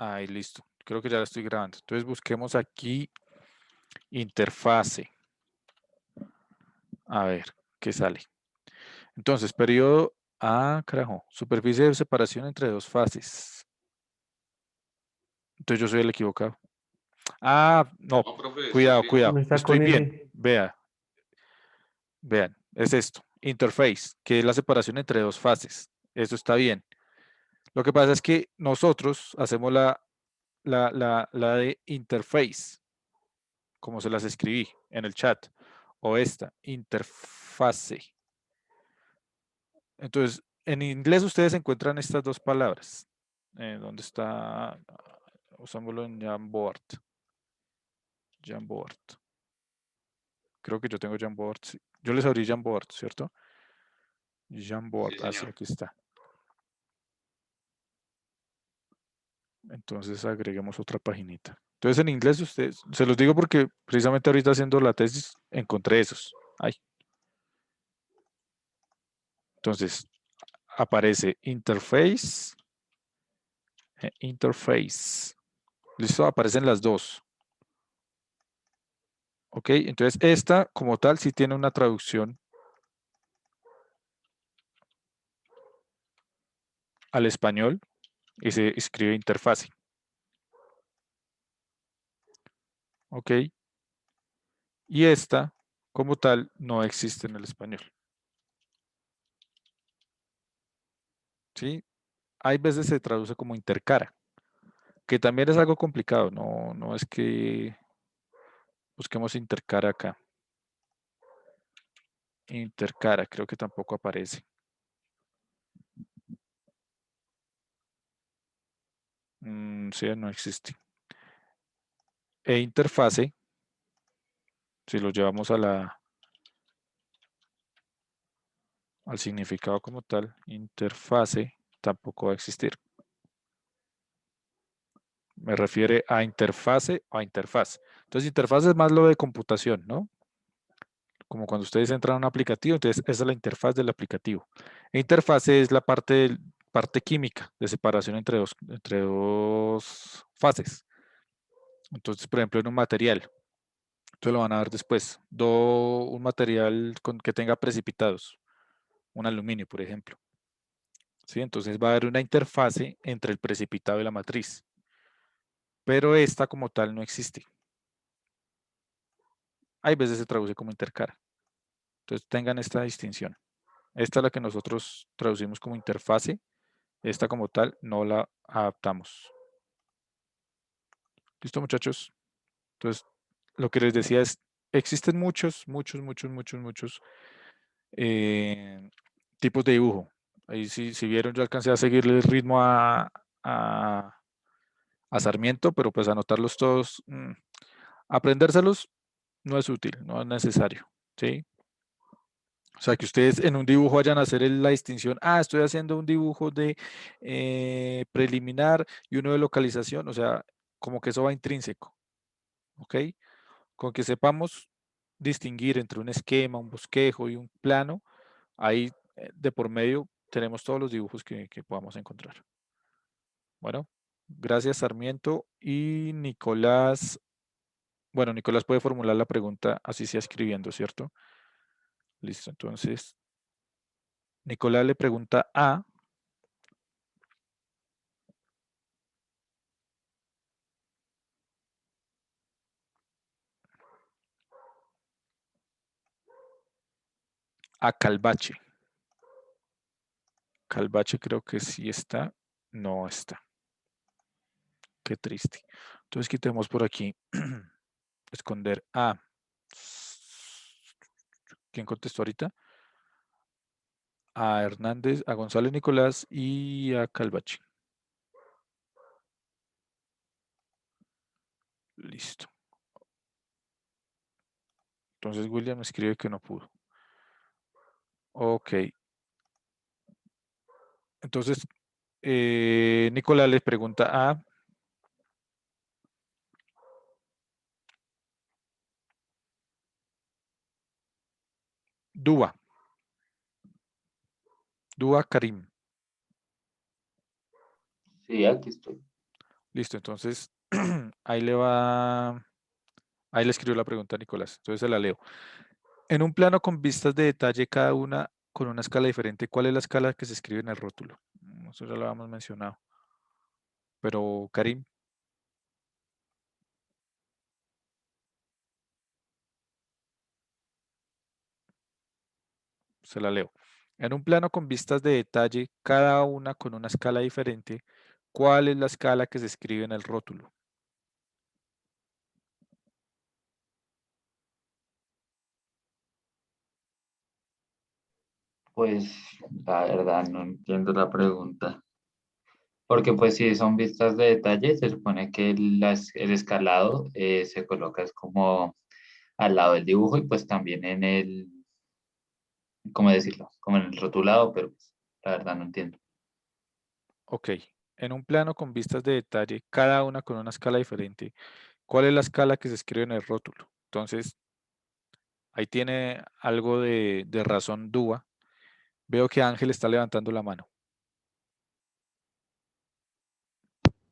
Ahí, listo. Creo que ya la estoy grabando. Entonces busquemos aquí interfase. A ver, ¿qué sale? Entonces, periodo... Ah, carajo. Superficie de separación entre dos fases. Entonces yo soy el equivocado. Ah, no. No, profe, está Cuidado, bien. cuidado. No está Estoy con bien. ese. Vean. Es esto. Interface, que es la separación entre dos fases. Eso está bien. Lo que pasa es que nosotros hacemos la de interface, como se las escribí en el chat, o esta, interfase. Entonces, en inglés ustedes encuentran estas dos palabras. ¿Dónde está? Usámoslo en Jamboard. Jamboard. Creo que yo tengo Jamboard. Sí. Yo les abrí Jamboard, ¿cierto? Sí, Jamboard, así señor. aquí está. Entonces agreguemos otra paginita. Entonces en inglés ustedes, se los digo porque precisamente ahorita haciendo la tesis encontré esos. Ay. Entonces aparece interface, interface. Listo, aparecen las dos. Ok, entonces esta como tal sí tiene una traducción al español y se escribe interfase. Ok, y esta como tal no existe en el español. ¿Sí? Hay veces se traduce como intercara, que también es algo complicado, no es que busquemos intercara acá. Intercara, creo que tampoco aparece. Sí, no existe. E interfase, si lo llevamos al significado como tal, interfase tampoco va a existir. Me refiere a interfase o a interfaz. Entonces, interfaz es más lo de computación, ¿no? Como cuando ustedes entran a un aplicativo, entonces esa es la interfaz del aplicativo. E interfase es la parte química de separación entre dos fases. Entonces, por ejemplo, en un material, entonces lo van a ver después, un material que tenga precipitados, un aluminio, por ejemplo. ¿Sí? Entonces va a haber una interfase entre el precipitado y la matriz, pero esta como tal no existe. Hay veces se traduce como intercara. Entonces tengan esta distinción. Esta es la que nosotros traducimos como interfase. Esta como tal no la adaptamos. ¿Listo, muchachos? Entonces, lo que les decía es, existen muchos tipos de dibujo. Ahí si vieron, yo alcancé a seguirle el ritmo a Sarmiento, pero pues anotarlos todos, aprendérselos no es útil, no es necesario, ¿sí? O sea, que ustedes en un dibujo vayan a hacer la distinción, estoy haciendo un dibujo de preliminar y uno de localización, o sea, como que eso va intrínseco, ¿ok? Con que sepamos distinguir entre un esquema, un bosquejo y un plano, ahí de por medio tenemos todos los dibujos que podamos encontrar. Bueno, gracias Sarmiento y Nicolás. Bueno, Nicolás puede formular la pregunta así sea escribiendo, ¿cierto? Listo, entonces Nicolás le pregunta a Calvache. Calvache creo que sí está, no está. Qué triste. Entonces quitemos por aquí, esconder a. ¿Quién contestó ahorita? A Hernández, a González Nicolás y a Calvache. Listo. Entonces William escribe que no pudo. Ok. Entonces, Nicolás le pregunta a Dúa. Dúa Karim. Sí, aquí estoy. Listo, entonces ahí le va, ahí le escribió la pregunta a Nicolás, entonces se la leo. En un plano con vistas de detalle, cada una con una escala diferente, ¿cuál es la escala que se escribe en el rótulo? Eso ya lo habíamos mencionado. Pero, Karim, se la leo. En un plano con vistas de detalle, cada una con una escala diferente, ¿cuál es la escala que se escribe en el rótulo? Pues la verdad no entiendo la pregunta. Porque pues si son vistas de detalle, se supone que el escalado se coloca es como al lado del dibujo y pues también en el, ¿cómo decirlo? Como en el rotulado, pero pues, la verdad no entiendo. Ok, en un plano con vistas de detalle, cada una con una escala diferente, ¿cuál es la escala que se escribe en el rótulo? Entonces, ahí tiene algo de razón Dúa. Veo que Ángel está levantando la mano.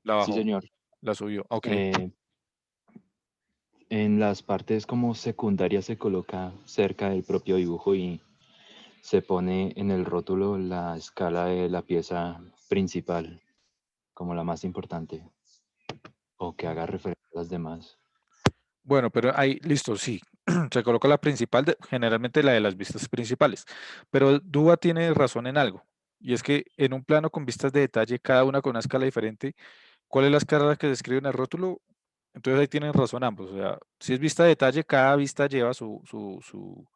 La Sí, bajó, señor. la subió. Ok. Eh, en las partes como secundarias se coloca cerca del propio dibujo y se pone en el rótulo la escala de la pieza principal como la más importante o que haga referencia a las demás. Bueno, pero ahí, listo, sí. Se coloca la principal, generalmente la de las vistas principales. Pero Dúa tiene razón en algo. Y es que en un plano con vistas de detalle, cada una con una escala diferente, ¿cuál es la escala que se escribe en el rótulo? Entonces ahí tienen razón ambos. O sea, si es vista de detalle, cada vista lleva su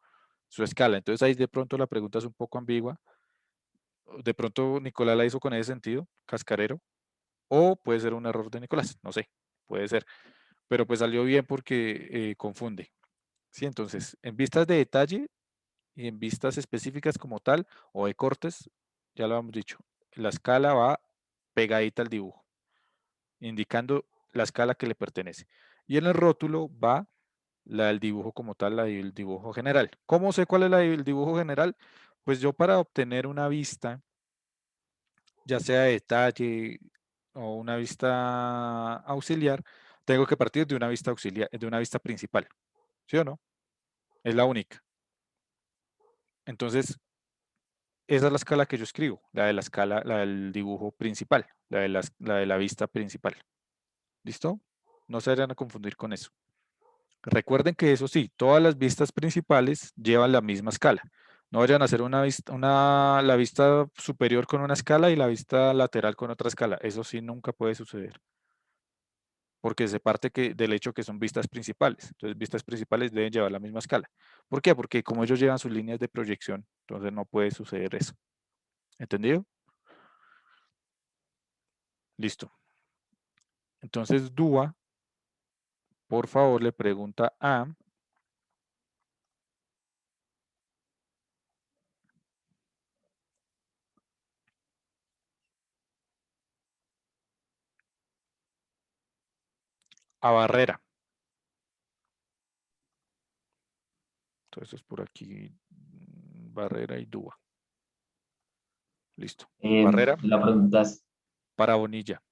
escala. Entonces ahí de pronto la pregunta es un poco ambigua. De pronto Nicolás la hizo con ese sentido, cascarero. O puede ser un error de Nicolás, no sé, puede ser. Pero pues salió bien porque confunde. Sí, entonces, en vistas de detalle y en vistas específicas como tal, o de cortes, ya lo hemos dicho, la escala va pegadita al dibujo, indicando la escala que le pertenece. Y en el rótulo va la del dibujo como tal, la del dibujo general. ¿Cómo sé cuál es la del dibujo general? Pues yo para obtener una vista, ya sea de detalle o una vista auxiliar, tengo que partir de una vista auxiliar, de una vista principal. ¿Sí o no? Es la única. Entonces, esa es la escala que yo escribo, la de la escala, la del dibujo principal, la de la vista principal. ¿Listo? No se vayan a confundir con eso. Recuerden que eso sí, todas las vistas principales llevan la misma escala. No vayan a hacer la vista superior con una escala y la vista lateral con otra escala. Eso sí nunca puede suceder. Porque se parte del hecho que son vistas principales. Entonces, vistas principales deben llevar la misma escala. ¿Por qué? Porque como ellos llevan sus líneas de proyección, entonces no puede suceder eso. ¿Entendido? Listo. Entonces, Dúa, por favor, le pregunta a Barrera. Entonces, es por aquí, Barrera y Dúa. Listo. Barrera La pregunta es, para Bonilla.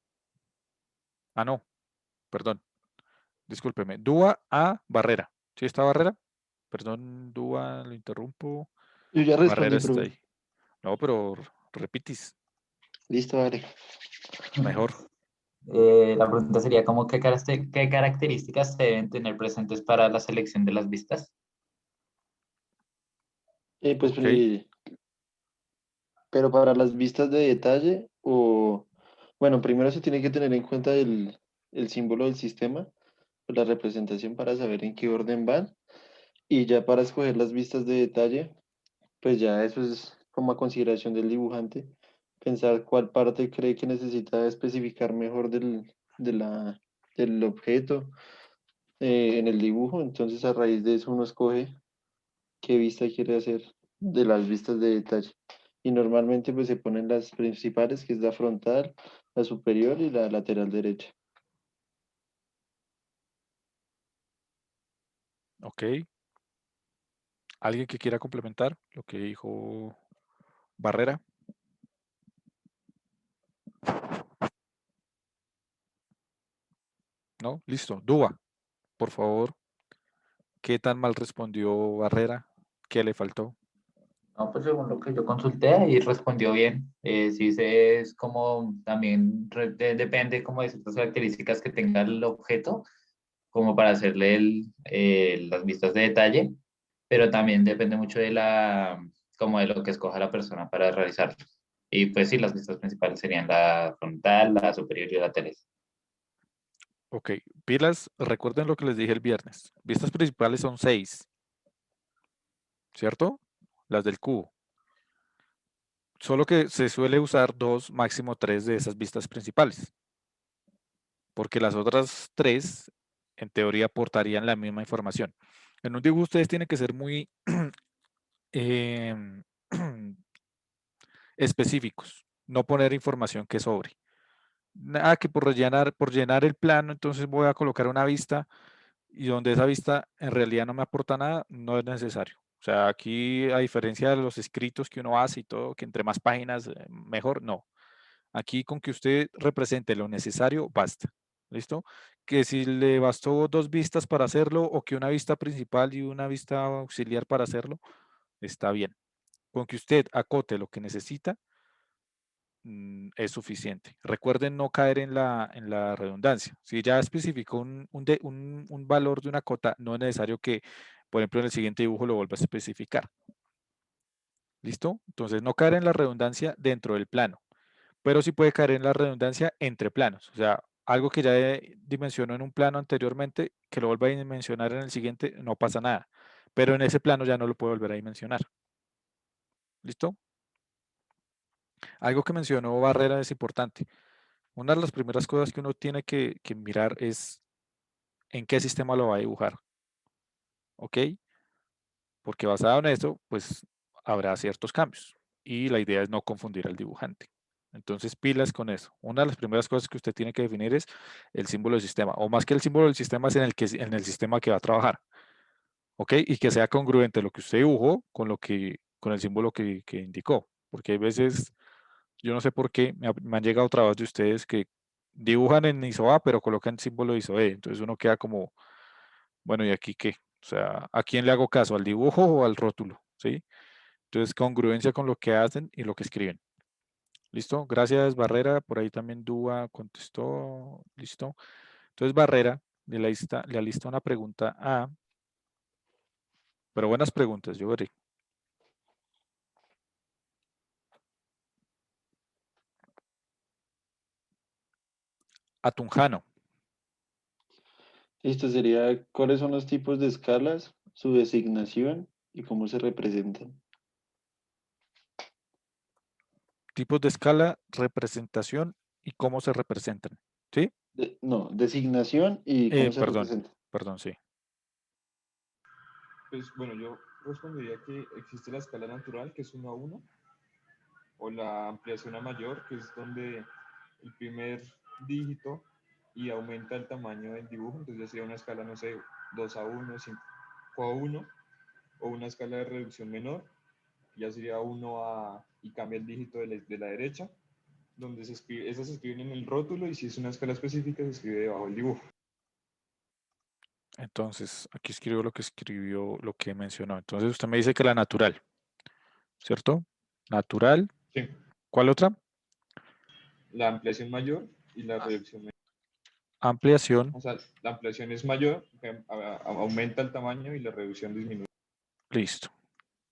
Ah, no, perdón. Discúlpeme. Dúa a Barrera. ¿Sí está Barrera? Perdón, Dúa, lo interrumpo. Yo ya Barrera respondí, está profe. ahí. No, pero repitis. Listo, dale. Mejor. la pregunta sería como qué características se deben tener presentes para la selección de las vistas. Pues, Ok. pero para las vistas de detalle o, bueno, primero se tiene que tener en cuenta el símbolo del sistema, pues, la representación para saber en qué orden van. Y ya para escoger las vistas de detalle, pues ya eso es como a consideración del dibujante, pensar cuál parte cree que necesita especificar mejor del objeto en el dibujo. Entonces a raíz de eso uno escoge qué vista quiere hacer de las vistas de detalle. Y normalmente pues se ponen las principales, que es la frontal, la superior y la lateral derecha. Ok. ¿Alguien que quiera complementar lo que dijo Barrera? ¿No? Listo. Dúa, por favor. ¿Qué tan mal respondió Barrera? ¿Qué le faltó? No, pues según lo que yo consulté y respondió bien. Sí, es como también depende como de ciertas características que tenga el objeto, como para hacerle las vistas de detalle, pero también depende mucho de como de lo que escoja la persona para realizarlo. Y pues sí, las vistas principales serían la frontal, la superior y la laterales. Ok, pilas, recuerden lo que les dije el viernes. Vistas principales son 6, ¿cierto? Las del cubo. Solo que se suele usar 2, máximo 3 de esas vistas principales. Porque las otras 3, en teoría, aportarían la misma información. En un dibujo ustedes tienen que ser muy em, específicos, no poner información que sobre. Nada que por llenar el plano, entonces voy a colocar una vista y donde esa vista en realidad no me aporta nada, no es necesario. O sea, aquí a diferencia de los escritos que uno hace y todo, que entre más páginas mejor, no. Aquí con que usted represente lo necesario, basta. ¿Listo? Que si le bastó 2 vistas para hacerlo o que una vista principal y una vista auxiliar para hacerlo, está bien. Con que usted acote lo que necesita, es suficiente. Recuerden no caer en la redundancia. Si ya especificó un valor de una cota, no es necesario que, por ejemplo, en el siguiente dibujo lo vuelva a especificar. ¿Listo? Entonces, no caer en la redundancia dentro del plano, pero sí puede caer en la redundancia entre planos. O sea, algo que ya dimensionó en un plano anteriormente, que lo vuelva a dimensionar en el siguiente, no pasa nada. Pero en ese plano ya no lo puede volver a dimensionar. ¿Listo? Algo que mencionó Barrera es importante. Una de las primeras cosas que uno tiene que mirar es en qué sistema lo va a dibujar. ¿Ok? Porque basado en eso, pues habrá ciertos cambios. Y la idea es no confundir al dibujante. Entonces, pilas con eso. Una de las primeras cosas que usted tiene que definir es el símbolo del sistema. O más que el símbolo del sistema es en el sistema que va a trabajar. ¿Ok? Y que sea congruente lo que usted dibujó con el símbolo que indicó. Porque hay veces, yo no sé por qué, me han llegado trabajos de ustedes que dibujan en ISO A, pero colocan símbolo ISO E. Entonces uno queda como, bueno, ¿y aquí qué? O sea, ¿a quién le hago caso? ¿Al dibujo o al rótulo? ¿Sí? Entonces, congruencia con lo que hacen y lo que escriben. ¿Listo? Gracias, Barrera. Por ahí también Dúa contestó. ¿Listo? Entonces, Barrera le alista una pregunta A, pero buenas preguntas, yo veré. A Tunjano. Esto sería, ¿cuáles son los tipos de escalas, su designación y cómo se representan? Tipos de escala, representación y cómo se representan. ¿Sí? No, designación y cómo se Perdón, representan. perdón, sí. Pues bueno, yo respondería que existe la escala natural, que es 1 a 1, o la ampliación a mayor, que es donde el primer dígito y aumenta el tamaño del dibujo, entonces ya sería una escala, no sé, 2 a 1, 5 a 1, o una escala de reducción menor, ya sería 1 y cambia el dígito de la derecha, donde esas se escriben en el rótulo y si es una escala específica se escribe debajo del dibujo. Entonces, aquí escribo lo que escribió, lo que mencionó. Entonces, usted me dice que la natural, ¿cierto? Natural. Sí, ¿Cuál otra? la ampliación mayor y la reducción menor. Ampliación. O sea, la ampliación es mayor, aumenta el tamaño y la reducción disminuye. Listo.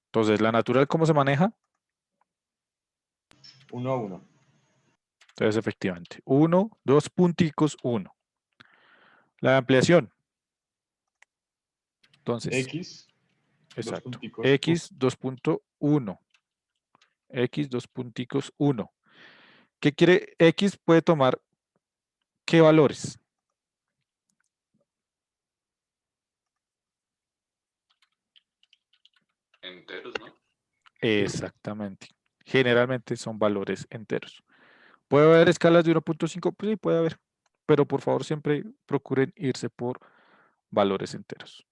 Entonces, la natural, ¿cómo se maneja? 1 a 1. Entonces, efectivamente, 1, 2 punticos, 1. La ampliación. Entonces, X, dos exacto. punticos, X 2.1. X 2 punticos, 1. ¿Qué quiere? X puede tomar ¿qué valores? Enteros, ¿no? Exactamente. Generalmente son valores enteros. ¿Puede haber escalas de 1.5? Pues sí, puede haber. Pero por favor siempre procuren irse por valores enteros.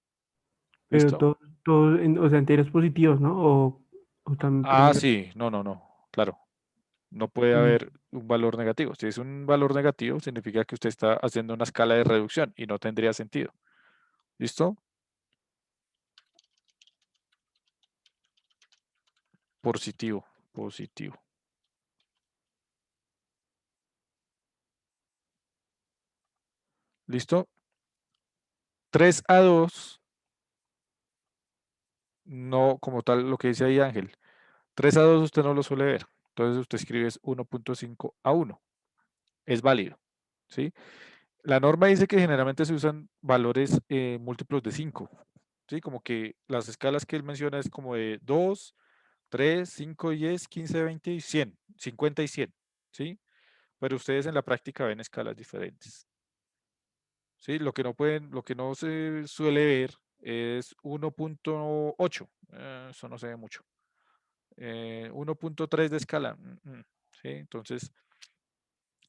Pero ¿Listo? todos, o sea, enteros positivos, ¿no? O también Ah, pueden ser. sí. No, no, no. Claro. No puede haber un valor negativo. Si es un valor negativo, significa que usted está haciendo una escala de reducción y no tendría sentido. ¿Listo? Positivo, positivo. ¿Listo? 3A2, no como tal lo que dice ahí Ángel. 3A2 usted no lo suele ver. Entonces usted escribe es 1.5A1. Es válido. ¿Sí? La norma dice que generalmente se usan valores múltiplos de 5. ¿Sí? Como que las escalas que él menciona es como de 2, 3, 5, 10, 15, 20 y 100. 50 y 100. ¿Sí? Pero ustedes en la práctica ven escalas diferentes. ¿Sí? Lo que no se suele ver es 1.8. Eso no se ve mucho. 1.3 de escala. ¿Sí? Entonces,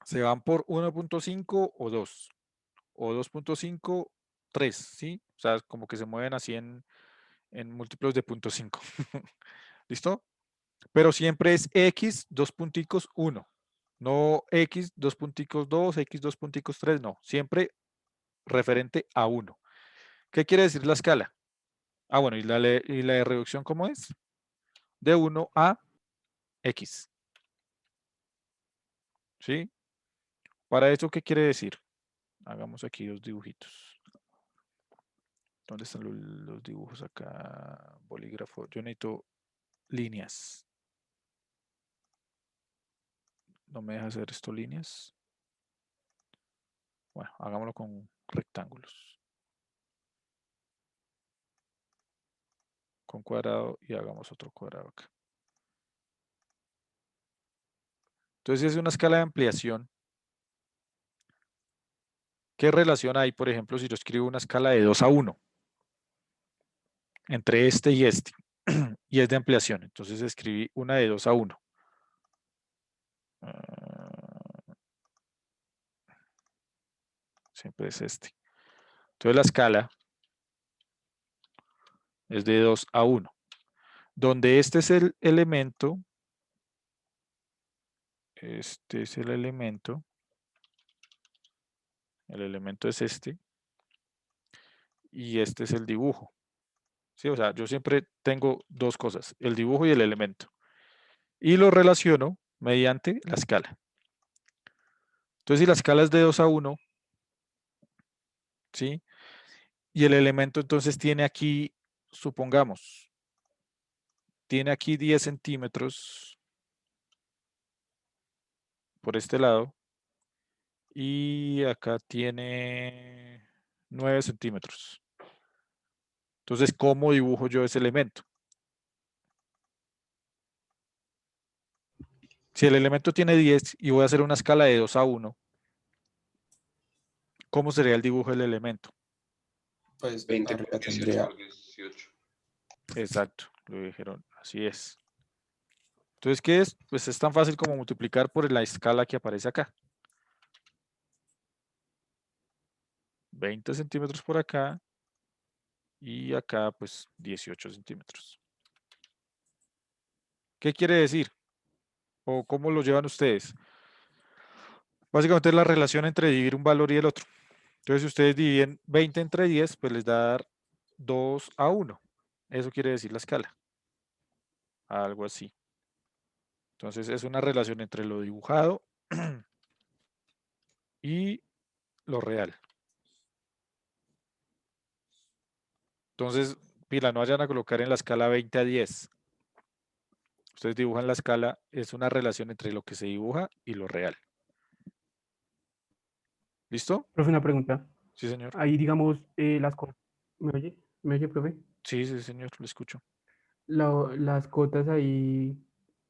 se van por 1.5 o 2. O 2.5, 3. ¿Sí? O sea, como que se mueven así en múltiplos de 0.5. ¿Listo? Pero siempre es x, 2 punticos, 1. No x, 2 punticos, 2, x, 2 punticos, 3. No. Siempre referente a 1. ¿Qué quiere decir la escala? Ah, bueno, ¿y la de reducción cómo es? De 1 a x. ¿Sí? Para eso, ¿qué quiere decir? Hagamos aquí dos dibujitos. ¿Dónde están los dibujos acá? Bolígrafo. Yo necesito líneas. No me deja hacer esto líneas. Bueno, hagámoslo con rectángulos. Con cuadrado y hagamos otro cuadrado acá. Entonces, es una escala de ampliación. ¿Qué relación hay, por ejemplo, si yo escribo una escala de 2 a 1? Entre este y este. Y es de ampliación. Entonces, escribí una de 2 a 1. Siempre es este. Entonces, la escala es de 2 a 1. Donde este es el elemento. Este es el elemento. El elemento es este. Y este es el dibujo. ¿Sí? O sea, yo siempre tengo dos cosas, el dibujo y el elemento. Y lo relaciono mediante la escala. Entonces, si la escala es de 2 a 1, ¿sí? Y el elemento entonces tiene aquí, supongamos, tiene aquí 10 centímetros por este lado. Y acá tiene 9 centímetros. Entonces, ¿cómo dibujo yo ese elemento? Si el elemento tiene 10 y voy a hacer una escala de 2 a 1, ¿cómo sería el dibujo del elemento? Pues 20 arriba por 18 tendría por 18. Exacto, lo dijeron, así es. Entonces, ¿qué es? Pues es tan fácil como multiplicar por la escala que aparece acá. 20 centímetros por acá y acá pues 18 centímetros. ¿Qué quiere decir? ¿O cómo lo llevan ustedes? Básicamente es la relación entre dividir un valor y el otro. Entonces, si ustedes dividen 20 entre 10, pues les da a dar 2 a 1. Eso quiere decir la escala. Algo así. Entonces, es una relación entre lo dibujado y lo real. Entonces, pila, no vayan a colocar en la escala 20 a 10. Ustedes dibujan la escala, es una relación entre lo que se dibuja y lo real. ¿Listo? Profe, una pregunta. Sí, señor. Ahí, digamos, las cotas. ¿Me oye? ¿Me oye, profe? Sí, sí, señor, lo escucho. Las cotas ahí,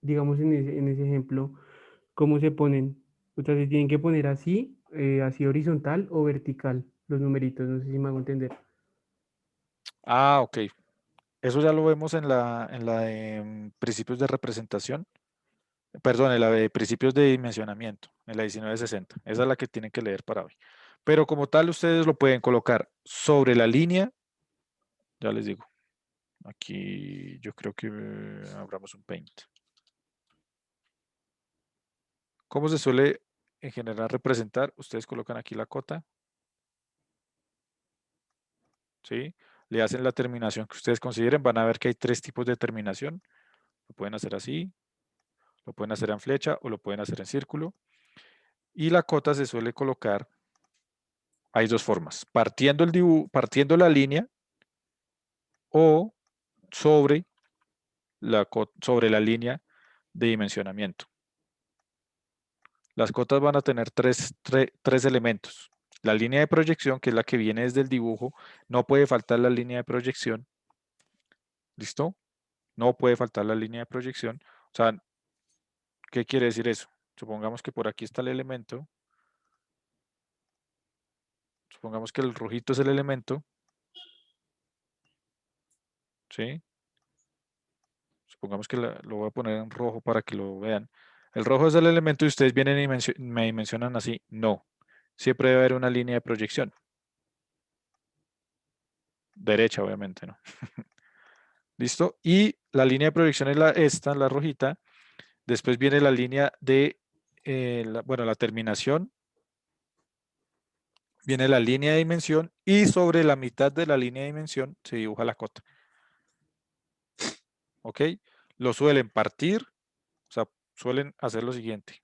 digamos, en ese ejemplo, ¿cómo se ponen? O sea, ¿se tienen que poner así, así horizontal o vertical? Los numeritos, no sé si me hago entender. Ah, ok. Eso ya lo vemos en la de principios de representación. Perdón, en la de principios de dimensionamiento, en la 1960. Esa es la que tienen que leer para hoy. Pero como tal, ustedes lo pueden colocar sobre la línea. Ya les digo. Aquí yo creo que abramos un paint. ¿Cómo se suele en general representar? Ustedes colocan aquí la cota. ¿Sí? Le hacen la terminación que ustedes consideren. Van a ver que hay 3 tipos de terminación. Lo pueden hacer así, lo pueden hacer en flecha o lo pueden hacer en círculo. Y la cota se suele colocar, hay 2 formas, partiendo el dibujo, partiendo la línea o sobre sobre la línea de dimensionamiento. Las cotas van a tener tres elementos. La línea de proyección, que es la que viene desde el dibujo, no puede faltar la línea de proyección. ¿Listo? No puede faltar la línea de proyección. O sea, ¿qué quiere decir eso? Supongamos que por aquí está el elemento. Supongamos que el rojito es el elemento. ¿Sí? Supongamos que lo voy a poner en rojo para que lo vean. El rojo es el elemento y ustedes vienen y me dimensionan así. No. Siempre debe haber una línea de proyección. Derecha, obviamente, ¿no? ¿Listo? Y la línea de proyección es esta, la rojita. Después viene la línea de, bueno, la terminación. Viene la línea de dimensión y sobre la mitad de la línea de dimensión se dibuja la cota. ¿Ok? Lo suelen partir, o sea, suelen hacer lo siguiente.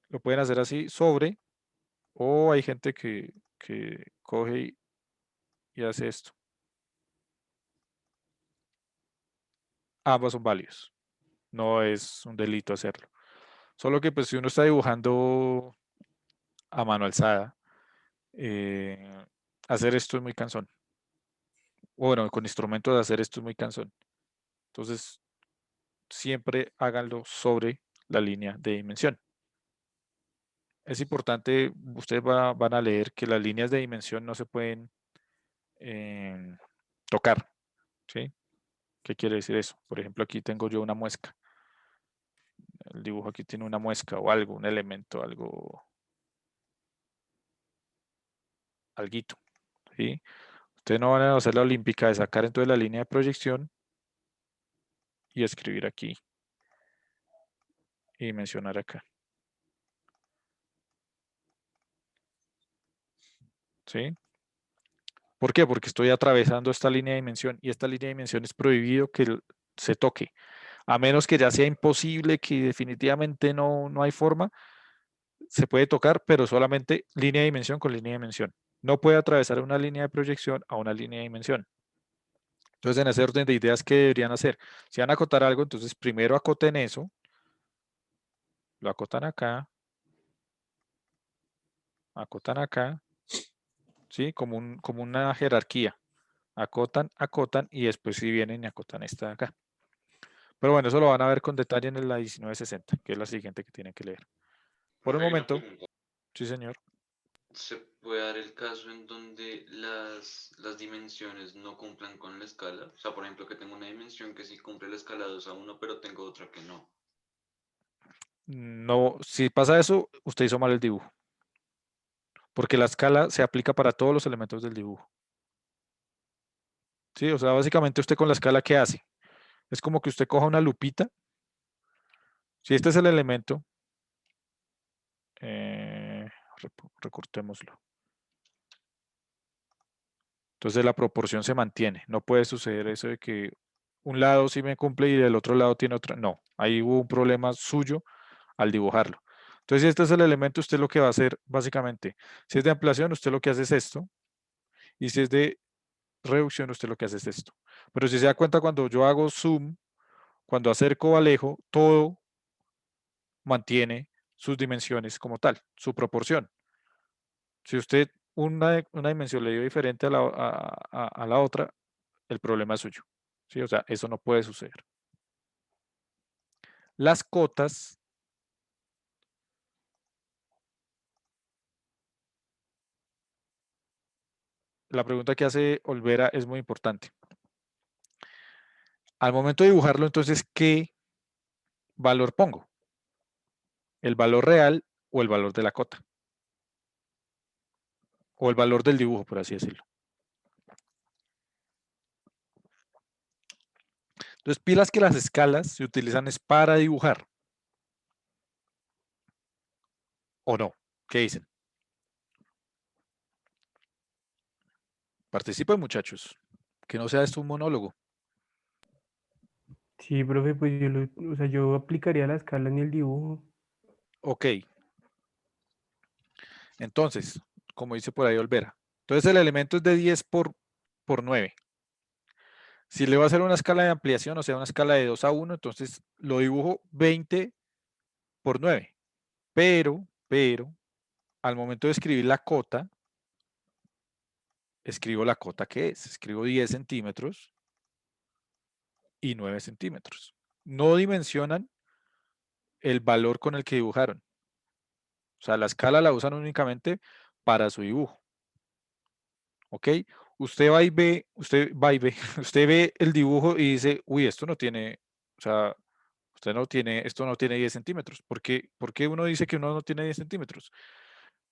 Lo pueden hacer así sobre, o hay gente que coge y hace esto. Ambos son válidos. No es un delito hacerlo. Solo que pues si uno está dibujando a mano alzada, hacer esto es muy cansón. Bueno, con instrumentos de hacer esto es muy cansón. Entonces, siempre háganlo sobre la línea de dimensión. Es importante, ustedes van a leer que las líneas de dimensión no se pueden tocar. ¿Sí? ¿Qué quiere decir eso? Por ejemplo, aquí tengo yo una muesca. El dibujo aquí tiene una muesca o algo, un elemento, alguito. ¿Sí? Ustedes no van a hacer la olímpica de sacar entonces la línea de proyección y escribir aquí y mencionar acá. ¿Sí? ¿Por qué? Porque estoy atravesando esta línea de dimensión y esta línea de dimensión es prohibido que se toque. A menos que ya sea imposible, que definitivamente no hay forma, se puede tocar, pero solamente línea de dimensión con línea de dimensión. No puede atravesar una línea de proyección a una línea de dimensión. Entonces, en ese orden de ideas, ¿qué deberían hacer? Si van a acotar algo, entonces primero acoten eso, lo acotan acá, ¿sí? Como una jerarquía. Acotan y después si vienen y acotan esta de acá. Pero bueno, eso lo van a ver con detalle en la 1960, que es la siguiente que tienen que leer. Por el Profe, hay una momento, pregunta. sí señor. ¿Se puede dar el caso en donde las dimensiones no cumplan con la escala? O sea, por ejemplo, que tengo una dimensión que sí cumple la escala 2:1, pero tengo otra que no. No, si pasa eso, usted hizo mal el dibujo. Porque la escala se aplica para todos los elementos del dibujo. Sí, o sea, básicamente usted con la escala, ¿qué hace? Es como que usted coja una lupita. Si este es el elemento, recortémoslo. Entonces la proporción se mantiene. No puede suceder eso de que un lado sí me cumple y del otro lado tiene otra. No, ahí hubo un problema suyo al dibujarlo. Entonces, si este es el elemento, usted lo que va a hacer básicamente, si es de ampliación, usted lo que hace es esto. Y si es de reducción, usted lo que hace es esto. Pero si se da cuenta, cuando yo hago zoom, cuando acerco o alejo, todo mantiene sus dimensiones como tal, su proporción. Si usted una dimensión le dio diferente a la otra, el problema es suyo. ¿Sí? O sea, eso no puede suceder. Las cotas la pregunta que hace Olvera es muy importante. Al momento de dibujarlo, entonces, ¿qué valor pongo? ¿El valor real o el valor de la cota? O el valor del dibujo, por así decirlo. Entonces, pilas que las escalas se utilizan es para dibujar. ¿O no? ¿Qué dicen? Participen, muchachos. Que no sea esto un monólogo. Sí, profe, pues o sea, yo aplicaría la escala en el dibujo. Ok. Entonces, como dice por ahí Olvera. Entonces el elemento es de 10 por 9. Si le va a hacer una escala de ampliación, o sea, una escala de 2 a 1, entonces lo dibujo 20 por 9. Pero, al momento de escribir la cota, escribo la cota que es. Escribo 10 centímetros y 9 centímetros. No dimensionan el valor con el que dibujaron. O sea, la escala la usan únicamente para su dibujo. ¿Ok? Usted va y ve, usted ve el dibujo y dice, uy, esto no tiene, o sea, esto no tiene 10 centímetros. ¿Por qué uno dice que uno no tiene 10 centímetros?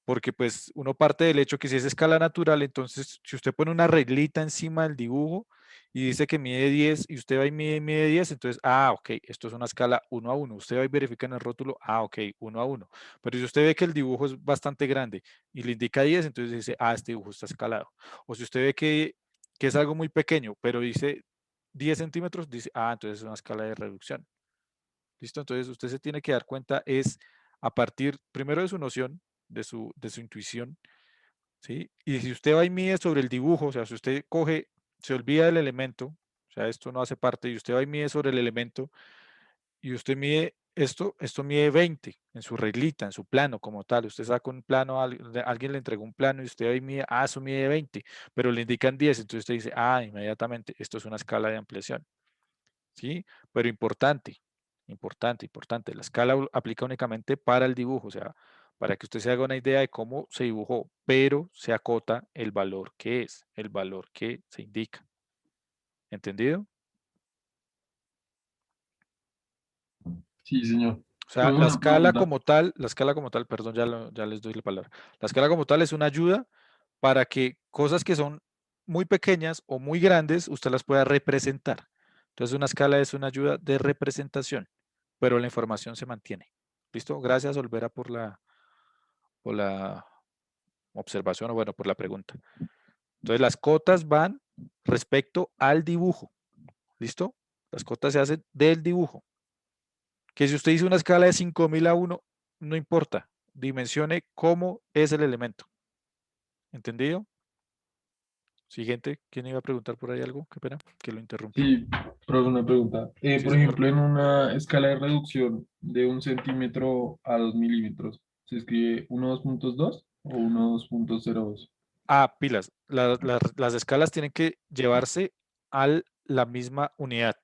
Porque pues uno parte del hecho que si es escala natural, entonces si usted pone una reglita encima del dibujo y dice que mide 10 y usted va y mide 10, entonces, ok, esto es una escala 1 a 1. Usted va y verifica en el rótulo, ok, 1 a 1. Pero si usted ve que el dibujo es bastante grande y le indica 10, entonces dice, este dibujo está escalado. O si usted ve que es algo muy pequeño, pero dice 10 centímetros, dice, entonces es una escala de reducción. ¿Listo? Entonces usted se tiene que dar cuenta es a partir primero de su noción, de su intuición, ¿sí? Y si usted va y mide sobre el dibujo, o sea, si usted coge, se olvida del elemento, o sea, esto no hace parte, y usted va y mide sobre el elemento, y usted mide esto mide 20 en su reglita, en su plano como tal. Usted saca un plano, alguien le entregó un plano y usted ahí mide, eso mide 20, pero le indican 10, entonces usted dice, inmediatamente, esto es una escala de ampliación. ¿Sí? Pero importante. La escala aplica únicamente para el dibujo, o sea, para que usted se haga una idea de cómo se dibujó, pero se acota el valor que es, el valor que se indica. ¿Entendido? Sí, señor. O sea, Profe, una pregunta. la escala como tal, perdón, ya les doy la palabra. La escala como tal es una ayuda para que cosas que son muy pequeñas o muy grandes, usted las pueda representar. Entonces, una escala es una ayuda de representación, pero la información se mantiene. ¿Listo? Gracias, Olvera, por la observación o bueno, por la pregunta. Entonces, las cotas van respecto al dibujo. ¿Listo? Las cotas se hacen del dibujo. Que si usted hizo una escala de 5000 a 1, no importa. Dimensione cómo es el elemento. ¿Entendido? Siguiente. ¿Quién iba a preguntar por ahí algo? Qué pena que lo interrumpí. Sí, profe, una pregunta. Sí, Por señor. ejemplo, en una escala de reducción de 1 centímetro a 2 milímetros, ¿se escribe 1,2.2 o 1,2.02? Pilas. Las escalas tienen que llevarse a la misma unidad.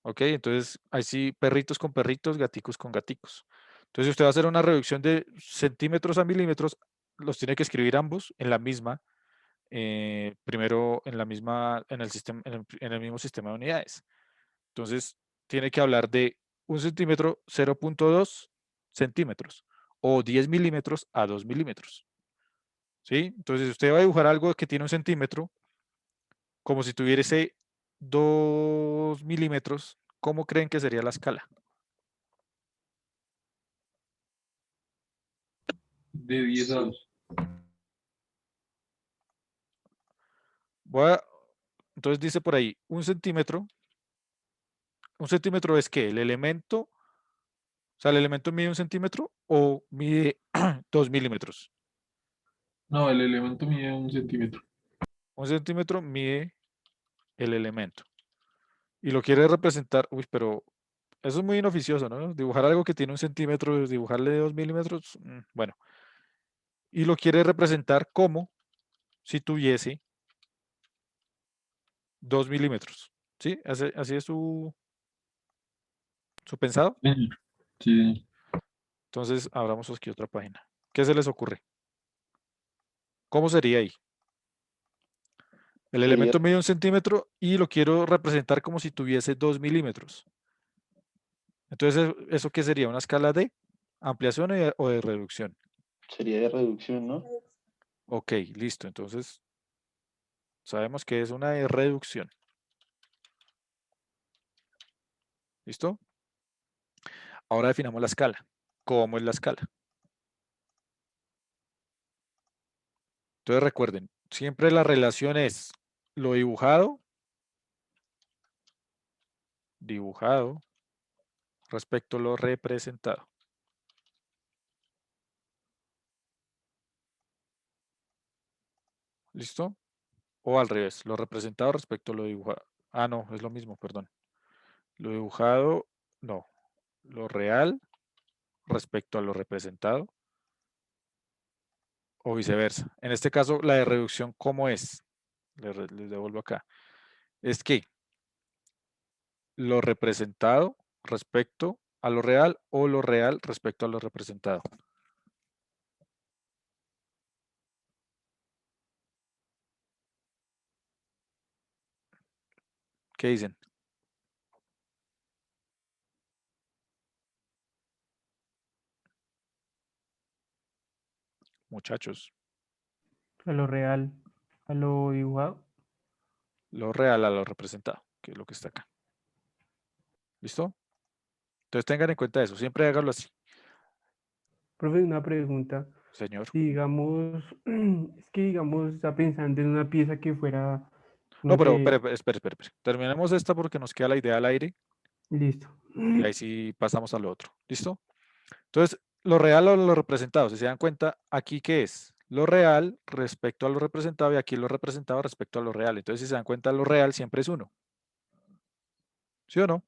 ¿Ok? Entonces, ahí sí, perritos con perritos, gaticos con gaticos. Entonces, usted va a hacer una reducción de centímetros a milímetros, los tiene que escribir ambos en la misma, primero en la misma, en el sistema, en el mismo sistema de unidades. Entonces, tiene que hablar de 1 centímetro, 0.2 centímetros o 10 milímetros a 2 milímetros. ¿Sí? Entonces, usted va a dibujar algo que tiene 1 centímetro, como si tuviese 2 milímetros, ¿cómo creen que sería la escala? De 10 a 2. Entonces dice por ahí, 1 centímetro. ¿Un centímetro es qué? El elemento, o sea, el elemento mide 1 centímetro o mide 2 milímetros. No, el elemento mide 1 centímetro. 1 centímetro mide el elemento. Y lo quiere representar, pero eso es muy inoficioso, ¿no? Dibujar algo que tiene 1 centímetro, dibujarle 2 milímetros, bueno. Y lo quiere representar como si tuviese 2 milímetros. ¿Sí? Así es su pensado. Sí, sí. Entonces, abramos aquí otra página. ¿Qué se les ocurre? ¿Cómo sería ahí? El Sería, elemento mide 1 centímetro y lo quiero representar como si tuviese 2 milímetros. Entonces, ¿eso qué sería? ¿Una escala de ampliación o de reducción? sería de reducción, ¿no? Ok, listo. Entonces, sabemos que es una de reducción. ¿Listo? Ahora definamos la escala. cómo es la escala. Entonces recuerden, siempre la relación es lo dibujado respecto a lo representado. ¿Listo? O al revés, lo representado respecto a lo dibujado. Ah, no, es lo mismo, perdón. Lo dibujado, no. Lo real respecto a lo representado. O viceversa. En este caso, la de reducción, ¿cómo es? Les devuelvo acá. Es que lo representado respecto a lo real o lo real respecto a lo representado. ¿Qué dicen? Muchachos, A lo real, a lo dibujado. lo real a lo representado, que es lo que está acá. ¿Listo? Entonces tengan en cuenta eso, siempre háganlo así, Profe, una pregunta. señor. Si digamos, es que digamos, está pensando en una pieza que fuera, No, no pero sé, espere. Terminemos esta porque nos queda la idea al aire listo. y ahí sí pasamos a lo otro. ¿Listo? Entonces, lo real o lo representado, si se dan cuenta, aquí ¿qué es? Lo real respecto a lo representado y aquí lo representado respecto a lo real. Entonces, si se dan cuenta, lo real siempre es 1. ¿Sí o no?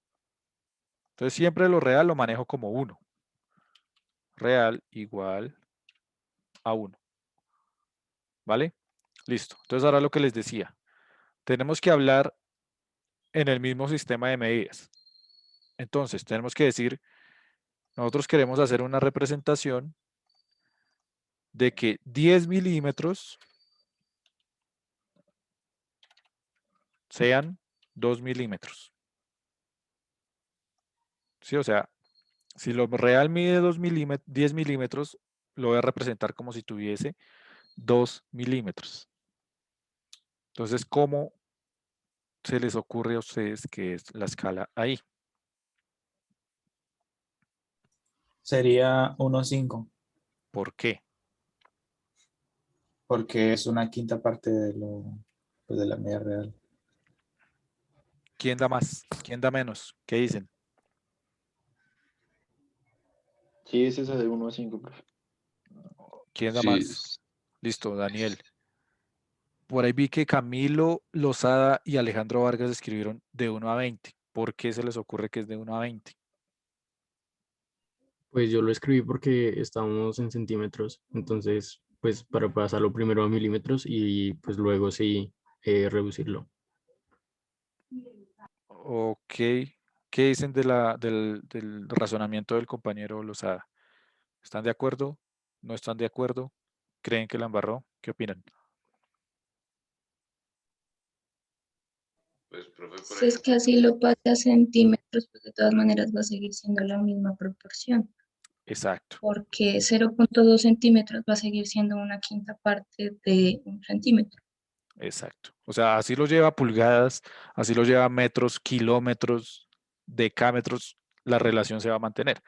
Entonces, siempre lo real lo manejo como 1. Real igual a 1. ¿Vale? Listo. Entonces, ahora lo que les decía. Tenemos que hablar en el mismo sistema de medidas. Entonces, tenemos que decir, nosotros queremos hacer una representación de que 10 milímetros sean 2 milímetros. ¿Sí? O sea, si lo real mide 10 milímetros, lo voy a representar como si tuviese 2 milímetros. Entonces, ¿cómo se les ocurre a ustedes que es la escala ahí? Sería 1,5, ¿Por qué? porque es una quinta parte de lo, pues, de la medida real. ¿Quién da más? ¿Quién da menos? ¿Qué dicen? Sí, ese es de 1 a 5, profe. ¿Quién da Sí, más? Listo, Daniel. Por ahí vi que Camilo Lozada y Alejandro Vargas escribieron de 1 a 20. ¿Por qué se les ocurre que es de 1 a 20? Pues yo lo escribí porque estábamos en centímetros, entonces, pues para pasarlo primero a milímetros y pues luego sí reducirlo. Ok. ¿Qué dicen del razonamiento del compañero Lozada? ¿Están de acuerdo? ¿No están de acuerdo? ¿Creen que la embarró? ¿Qué opinan? Pues, profe, por Si es que así lo pasa a centímetros, pues de todas maneras va a seguir siendo la misma proporción, Exacto, porque 0,2 centímetros va a seguir siendo una quinta parte de un centímetro. exacto. O sea, así lo lleva pulgadas, así lo lleva metros, kilómetros, decámetros, la relación se va a mantener.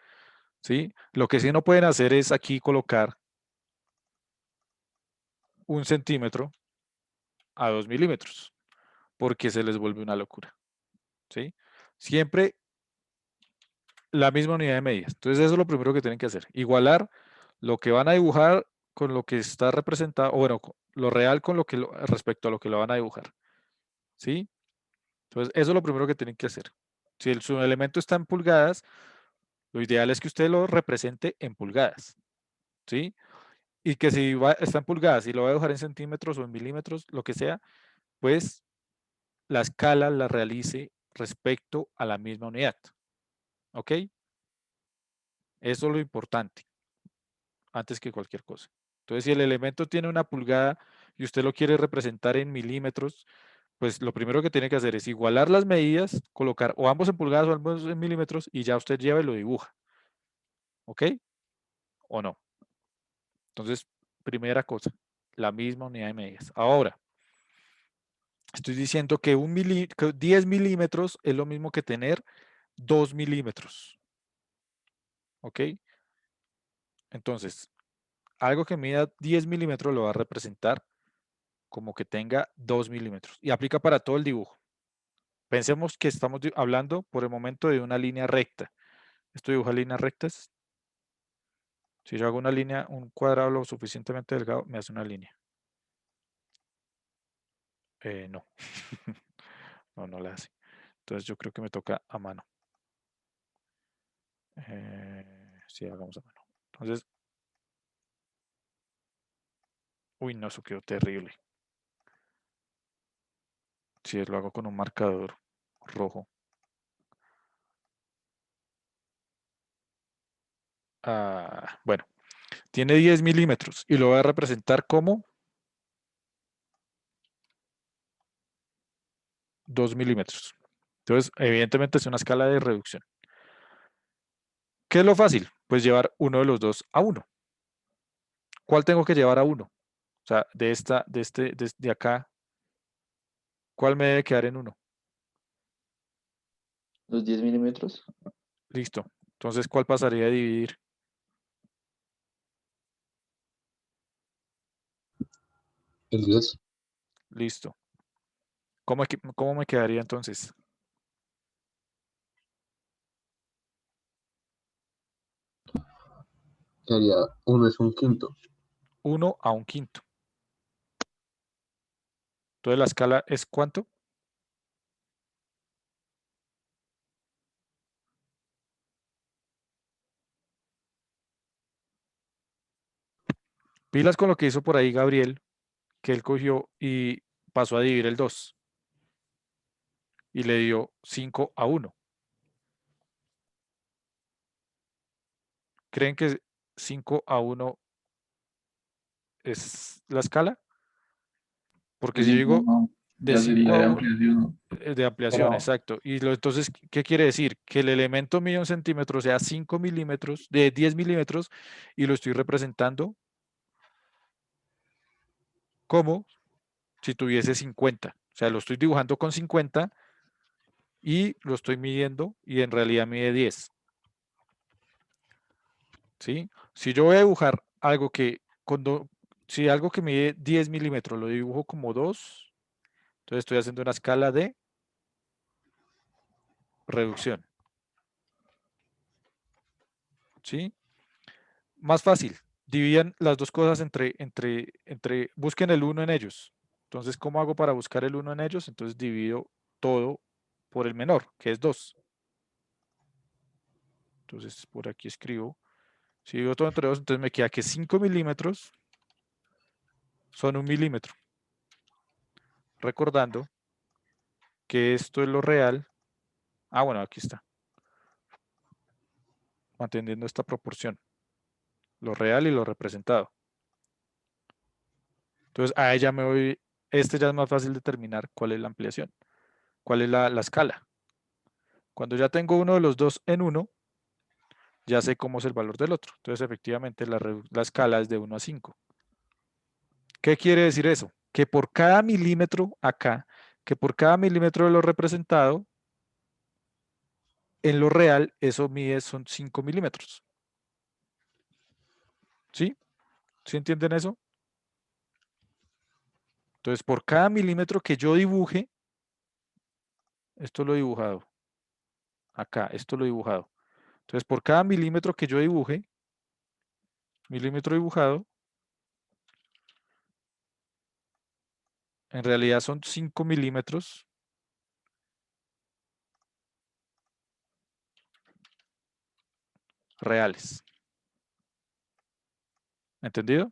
¿Sí? Lo que sí no pueden hacer es aquí colocar 1 centímetro a 2 milímetros, porque se les vuelve una locura. ¿Sí? Siempre la misma unidad de medida. Entonces eso es lo primero que tienen que hacer. Igualar lo que van a dibujar con lo que está representado, o bueno, lo real con lo que respecto a lo que lo van a dibujar. ¿Sí? Entonces eso es lo primero que tienen que hacer. Si su elemento está en pulgadas, lo ideal es que usted lo represente en pulgadas. ¿Sí? Y que si está en pulgadas y lo va a dibujar en centímetros o en milímetros, lo que sea, pues la escala la realice respecto a la misma unidad. ¿Ok? Eso es lo importante, antes que cualquier cosa. Entonces, si el elemento tiene una pulgada y usted lo quiere representar en milímetros, pues lo primero que tiene que hacer es igualar las medidas, colocar o ambos en pulgadas o ambos en milímetros y ya usted lleva y lo dibuja. ¿Ok? ¿O no? Entonces, primera cosa, la misma unidad de medidas. Ahora, estoy diciendo que 10 milímetros es lo mismo que tener 2 milímetros. ¿Ok? Entonces, algo que mida 10 milímetros lo va a representar como que tenga 2 milímetros. Y aplica para todo el dibujo. Pensemos que estamos hablando por el momento de una línea recta. ¿Esto dibuja líneas rectas? Si yo hago una línea, un cuadrado lo suficientemente delgado, me hace una línea. No. No, no la hace. Entonces yo creo que me toca a mano. Sí, hagamos a mano. Entonces, uy, no, eso quedó terrible. Si lo hago con un marcador rojo. Bueno, tiene 10 milímetros y lo voy a representar como 2 milímetros. Entonces, evidentemente es una escala de reducción. ¿Qué es lo fácil? Pues llevar uno de los dos a 1. ¿Cuál tengo que llevar a 1? O sea, de acá, ¿cuál me debe quedar en 1? Los 10 milímetros. Listo. Entonces, ¿cuál pasaría a dividir? El 10. Listo. ¿Cómo me quedaría entonces? Sería 1 es un quinto. 1 a un quinto. Entonces, la escala es ¿cuánto? Pilas con lo que hizo por ahí Gabriel, que él cogió y pasó a dividir el 2 y le dio 5 a 1. ¿Creen que 5 a 1 es la escala? Porque si yo digo de 5 a 1, de ampliación, exacto. Y entonces, ¿qué quiere decir? Que el elemento mide 1 centímetro, sea 5 milímetros, de 10 milímetros, y lo estoy representando como si tuviese 50. O sea, lo estoy dibujando con 50 y lo estoy midiendo y en realidad mide 10. ¿Sí? Si yo voy a dibujar algo que, si algo que mide 10 milímetros lo dibujo como 2, entonces estoy haciendo una escala de reducción. ¿Sí? Más fácil, dividan las dos cosas busquen el 1 en ellos. Entonces, ¿cómo hago para buscar el 1 en ellos? Entonces divido todo por el menor, que es 2. Entonces, por aquí escribo. Si divido todo entre 2, entonces me queda que 5 milímetros son 1 milímetro. Recordando que esto es lo real. Bueno, aquí está. Manteniendo esta proporción. Lo real y lo representado. Entonces, a ella me voy. Este ya es más fácil determinar cuál es la ampliación. ¿Cuál es la escala? Cuando ya tengo uno de los dos en 1, ya sé cómo es el valor del otro. Entonces, efectivamente, la escala es de 1 a 5. ¿Qué quiere decir eso? Que por cada milímetro acá, que por cada milímetro de lo representado, en lo real, eso mide son 5 milímetros. ¿Sí? ¿Sí entienden eso? Entonces, por cada milímetro que yo dibuje, esto lo he dibujado. Acá, esto lo he dibujado. Entonces, por cada milímetro que yo dibuje, milímetro dibujado, en realidad son 5 milímetros reales. ¿Entendido?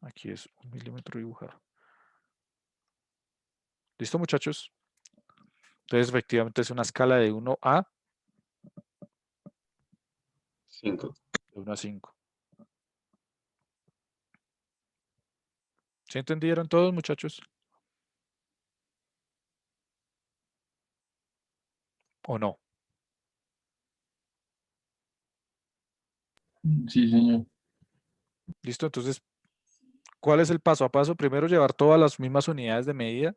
Aquí es 1 milímetro dibujado. ¿Listo, muchachos? Entonces, efectivamente, es una escala de 1 a 5. de 1 a 5. ¿Sí entendieron todos, muchachos? ¿O no? Sí, señor. ¿Listo? Entonces, ¿cuál es el paso a paso? Primero, llevar todas las mismas unidades de medida.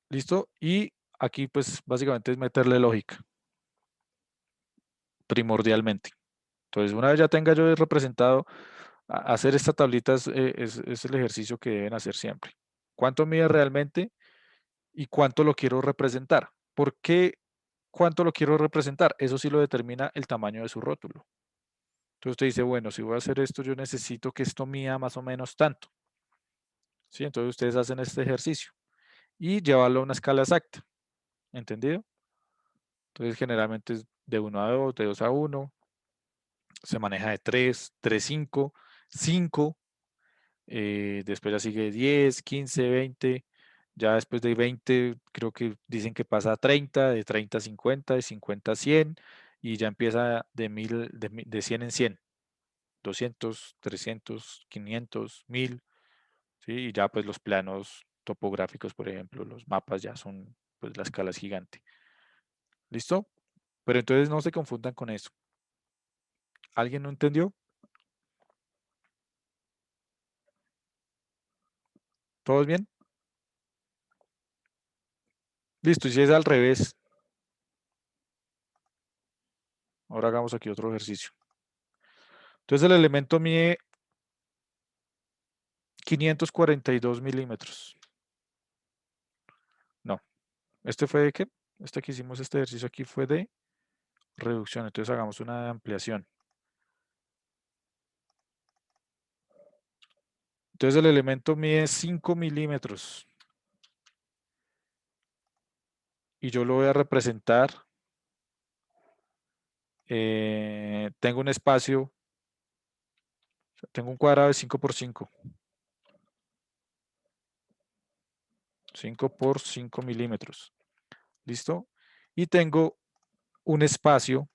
¿Listo? Y aquí pues básicamente es meterle lógica, primordialmente. Entonces, una vez ya tenga yo representado, hacer esta tablita es el ejercicio que deben hacer siempre. ¿Cuánto mide realmente y cuánto lo quiero representar? ¿Por qué cuánto lo quiero representar? Eso sí lo determina el tamaño de su rótulo. Entonces usted dice, bueno, si voy a hacer esto, yo necesito que esto mida más o menos tanto. ¿Sí? Entonces ustedes hacen este ejercicio y llevarlo a una escala exacta. ¿Entendido? Entonces generalmente es de 1 a 2, de 2 a 1, se maneja de 3, 3, 5, 5, después ya sigue 10, 15, 20, ya después de 20 creo que dicen que pasa a 30, de 30 a 50, de 50 a 100 y ya empieza de 1000, de 100 en 100, 200, 300, 500, 1000, ¿sí? Y ya pues los planos topográficos, por ejemplo, los mapas ya son, pues la escala es gigante. ¿Listo? Pero entonces no se confundan con eso. ¿Alguien no entendió? ¿Todos bien? Listo, y si es al revés, ahora hagamos aquí otro ejercicio. Entonces el elemento mide 542 milímetros. No, este fue de qué? Este que hicimos este ejercicio aquí fue de reducción, entonces hagamos una de ampliación. Entonces el elemento mide 5 milímetros. Y yo lo voy a representar. Tengo un espacio, tengo un cuadrado de 5 por 5. 5 por 5 milímetros. ¿Listo? Y tengo un espacio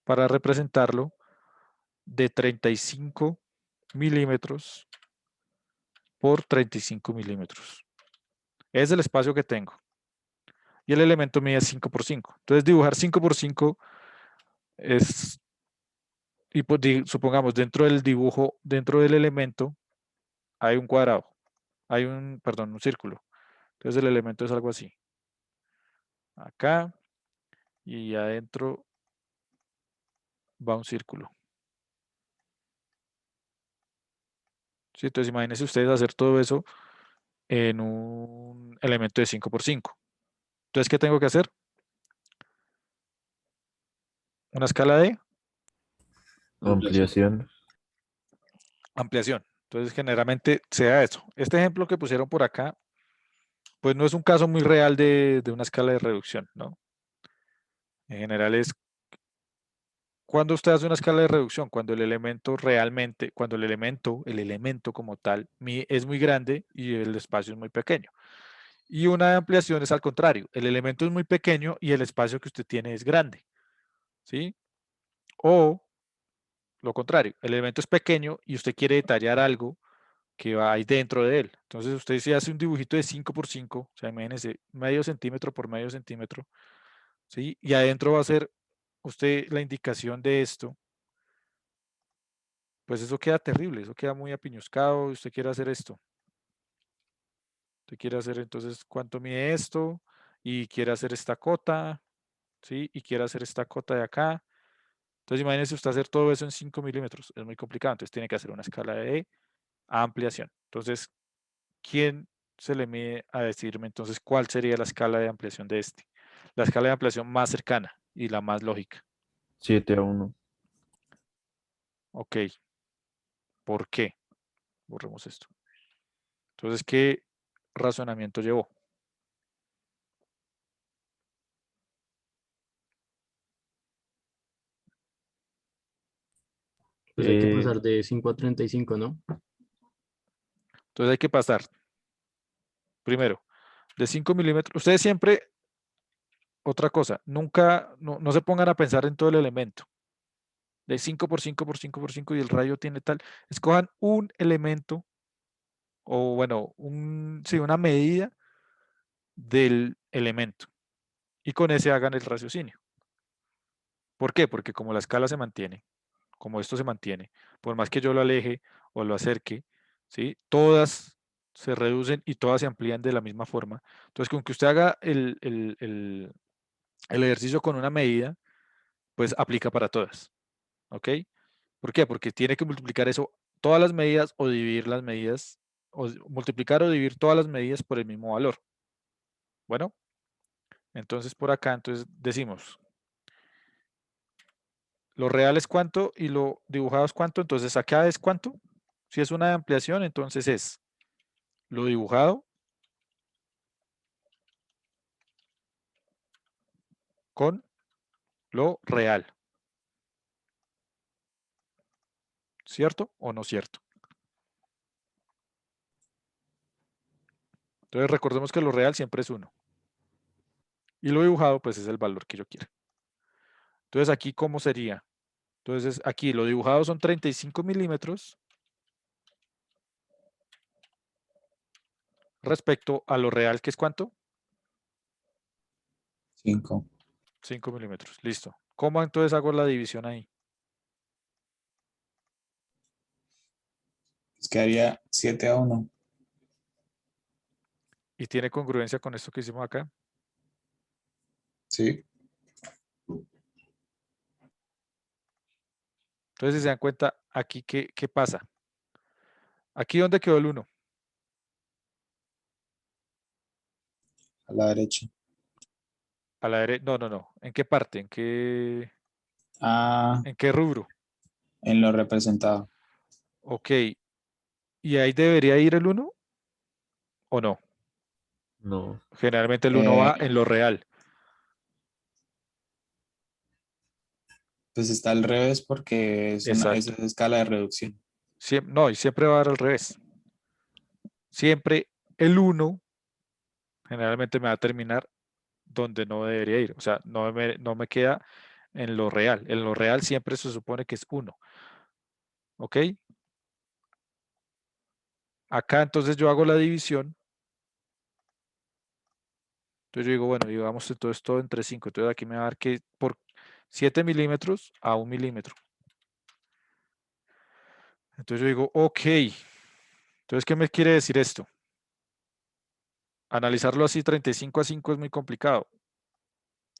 para representarlo de 35 milímetros por 35 milímetros. Es el espacio que tengo. Y el elemento mide 5 por 5. Entonces dibujar 5 por 5 es, y pues, supongamos dentro del dibujo, dentro del elemento, hay un cuadrado, hay un, perdón, un círculo. Entonces el elemento es algo así. Acá y adentro va un círculo. ¿Sí? Entonces imagínense ustedes hacer todo eso en un elemento de 5 por 5. Entonces, ¿qué tengo que hacer? Una escala de Ampliación. ampliación. Entonces, generalmente se da eso. Este ejemplo que pusieron por acá, pues no es un caso muy real de una escala de reducción, ¿no? En general es cuando usted hace una escala de reducción, cuando el elemento realmente, cuando el elemento como tal, es muy grande y el espacio es muy pequeño. Y una de ampliación es al contrario, el elemento es muy pequeño y el espacio que usted tiene es grande, ¿sí? O lo contrario, el elemento es pequeño y usted quiere detallar algo que va ahí dentro de él. Entonces usted si hace un dibujito de 5 por 5, o sea, imagínense, medio centímetro por medio centímetro, ¿sí? Y adentro va a ser usted la indicación de esto, pues eso queda terrible, eso queda muy apiñuscado, usted quiere hacer esto. Usted quiere hacer entonces cuánto mide esto y quiere hacer esta cota, ¿sí? Y quiere hacer esta cota de acá. Entonces imagínese usted hacer todo eso en 5 milímetros, es muy complicado, entonces tiene que hacer una escala de ampliación. Entonces, ¿quién se le mide a decirme entonces cuál sería la escala de ampliación de este? La escala de ampliación más cercana y la más lógica. 7:1. Ok. ¿Por qué? Borremos esto. Entonces, ¿qué razonamiento llevó? Pues hay que pasar de 5 a 35, ¿no? Entonces hay que pasar, primero, de 5 milímetros. Ustedes siempre, otra cosa, nunca, no se pongan a pensar en todo el elemento. De 5 por 5 por 5 por 5 y el radio tiene tal. Escojan un elemento o bueno, sí, una medida del elemento y con ese hagan el raciocinio. ¿Por qué? Porque como la escala se mantiene, como esto se mantiene, por más que yo lo aleje o lo acerque, ¿sí? Todas se reducen y todas se amplían de la misma forma. Entonces, con que usted haga el ejercicio con una medida, pues aplica para todas. ¿Ok? ¿Por qué? Porque tiene que multiplicar eso, todas las medidas o dividir las medidas, o multiplicar o dividir todas las medidas por el mismo valor. Bueno, entonces por acá, entonces decimos, lo real es cuánto y lo dibujado es cuánto, entonces acá es cuánto. Si es una ampliación, entonces es lo dibujado con lo real. ¿Cierto o no cierto? Entonces recordemos que lo real siempre es 1. Y lo dibujado pues es el valor que yo quiera. Entonces aquí, ¿cómo sería? Entonces aquí lo dibujado son 35 milímetros respecto a lo real, que es ¿cuánto? 5. 5 milímetros. Listo. ¿Cómo entonces hago la división ahí? Pues quedaría 7-1. ¿Y tiene congruencia con esto que hicimos acá? Sí. Entonces, si se dan cuenta, aquí, ¿qué pasa? Aquí, ¿dónde quedó el 1? A la derecha. A la derecha. No, no, no. ¿En qué parte? ¿En Ah, qué rubro? en lo representado. Ok. ¿Y ahí debería ir el 1 o no? No. Generalmente el 1 Eh, va en lo real. pues está al revés porque es Exacto. escala de reducción. No, y siempre va a dar al revés. Siempre el 1 generalmente me va a terminar donde no debería ir. O sea, no me queda en lo real. En lo real siempre se supone que es 1. ¿Ok? Acá entonces yo hago la división. Entonces yo digo, bueno, digamos entonces todo entre 5. Entonces aquí me va a dar que por 7 milímetros a 1 milímetro. Entonces yo digo, ok. Entonces, ¿qué me quiere decir esto? Analizarlo así 35 a 5 es muy complicado.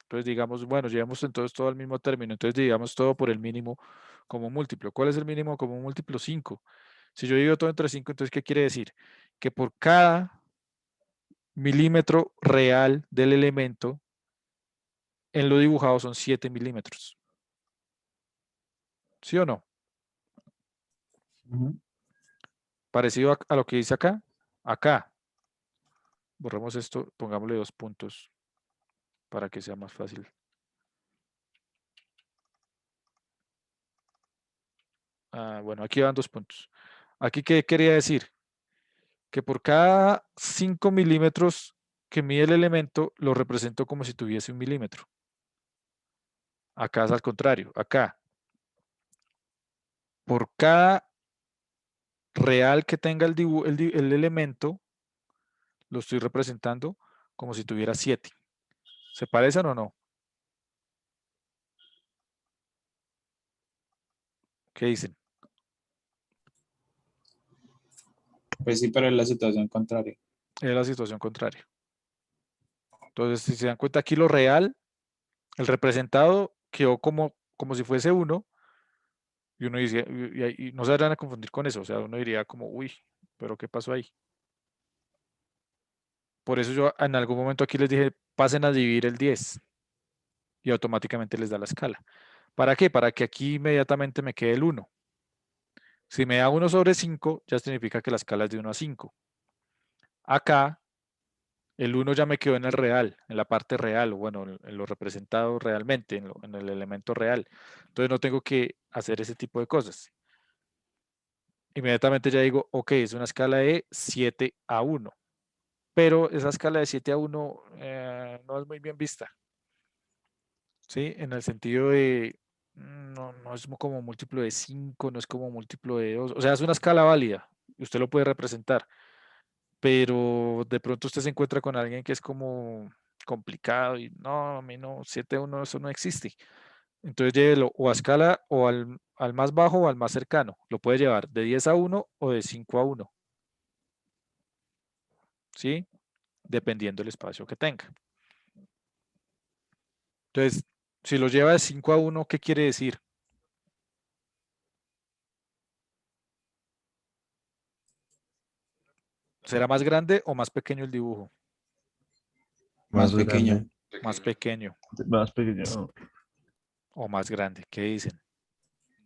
Entonces digamos, bueno, llevamos entonces todo al mismo término. Entonces digamos todo por el mínimo como múltiplo. ¿Cuál es el mínimo como múltiplo? 5. Si yo divido todo entre 5, entonces ¿qué quiere decir? Que por cada milímetro real del elemento, en lo dibujado son 7 milímetros. ¿Sí o no? Ujú. Parecido a lo que dice acá. Acá. Borremos esto, pongámosle 2 puntos para que sea más fácil. Bueno, aquí van 2 puntos. Aquí, ¿qué quería decir? Que por cada 5 milímetros que mide el elemento, lo represento como si tuviese 1 milímetro. Acá es al contrario. Acá, por cada real que tenga el elemento, lo estoy representando como si tuviera 7. ¿Se parecen o no? ¿Qué dicen? Pues sí, pero es la situación contraria. Es la situación contraria. Entonces, si se dan cuenta aquí lo real, el representado quedó como si fuese 1, y uno dice, y no se van a confundir con eso, o sea, uno diría como, uy, pero ¿qué pasó ahí? Por eso yo en algún momento aquí les dije, pasen a dividir el 10 y automáticamente les da la escala. ¿Para qué? Para que aquí inmediatamente me quede el 1. Si me da 1 sobre 5, ya significa que la escala es de 1 a 5. Acá, el 1 ya me quedó en el real, en la parte real, o bueno, en lo representado realmente, en el elemento real. Entonces no tengo que hacer ese tipo de cosas. Inmediatamente ya digo, ok, es una escala de 7 a 1. Pero esa escala de 7 a 1 no es muy bien vista. ¿Sí? En el sentido de, no es como múltiplo de 5, no es como múltiplo de 2. O sea, es una escala válida. Y usted lo puede representar. Pero de pronto usted se encuentra con alguien que es como complicado y no, a mí no, 7 a 1, eso no existe. Entonces llévelo o a escala o al más bajo o al más cercano. Lo puede llevar de 10 a 1 o de 5 a 1. ¿sí? Dependiendo del espacio que tenga. Entonces, si lo lleva de 5 a 1, ¿qué quiere decir? ¿Será más grande o más pequeño el dibujo? Más Más pequeño. grande. Más pequeño Más pequeño. o más grande. ¿Qué dicen?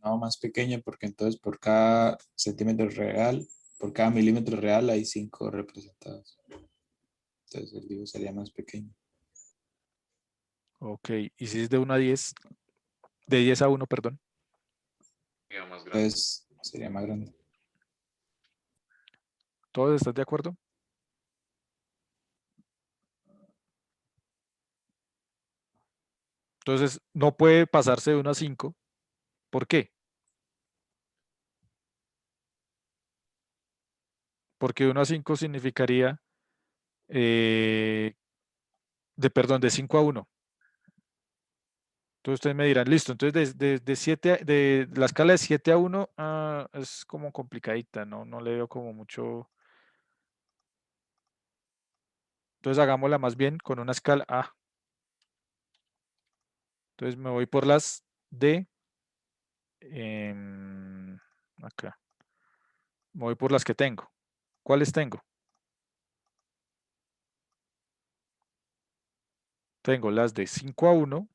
No, más pequeño porque entonces por cada centímetro real, por cada milímetro real hay 5 representados. Entonces el dibujo sería más pequeño. Ok, y si es de 1 a 10, de 10 a 1, perdón. Queda más grande. Entonces sería más grande. ¿Todos están de acuerdo? Entonces, no puede pasarse de 1 a 5. ¿Por qué? Porque de 1 a 5 significaría, de 5 a 1. Entonces ustedes me dirán, listo, entonces de la escala de 7 a 1 es como complicadita, no le veo como mucho. Entonces hagámosla más bien con una escala A. Entonces me voy por las de acá. Me voy por las que tengo. ¿Cuáles tengo? Tengo las de 5 a 1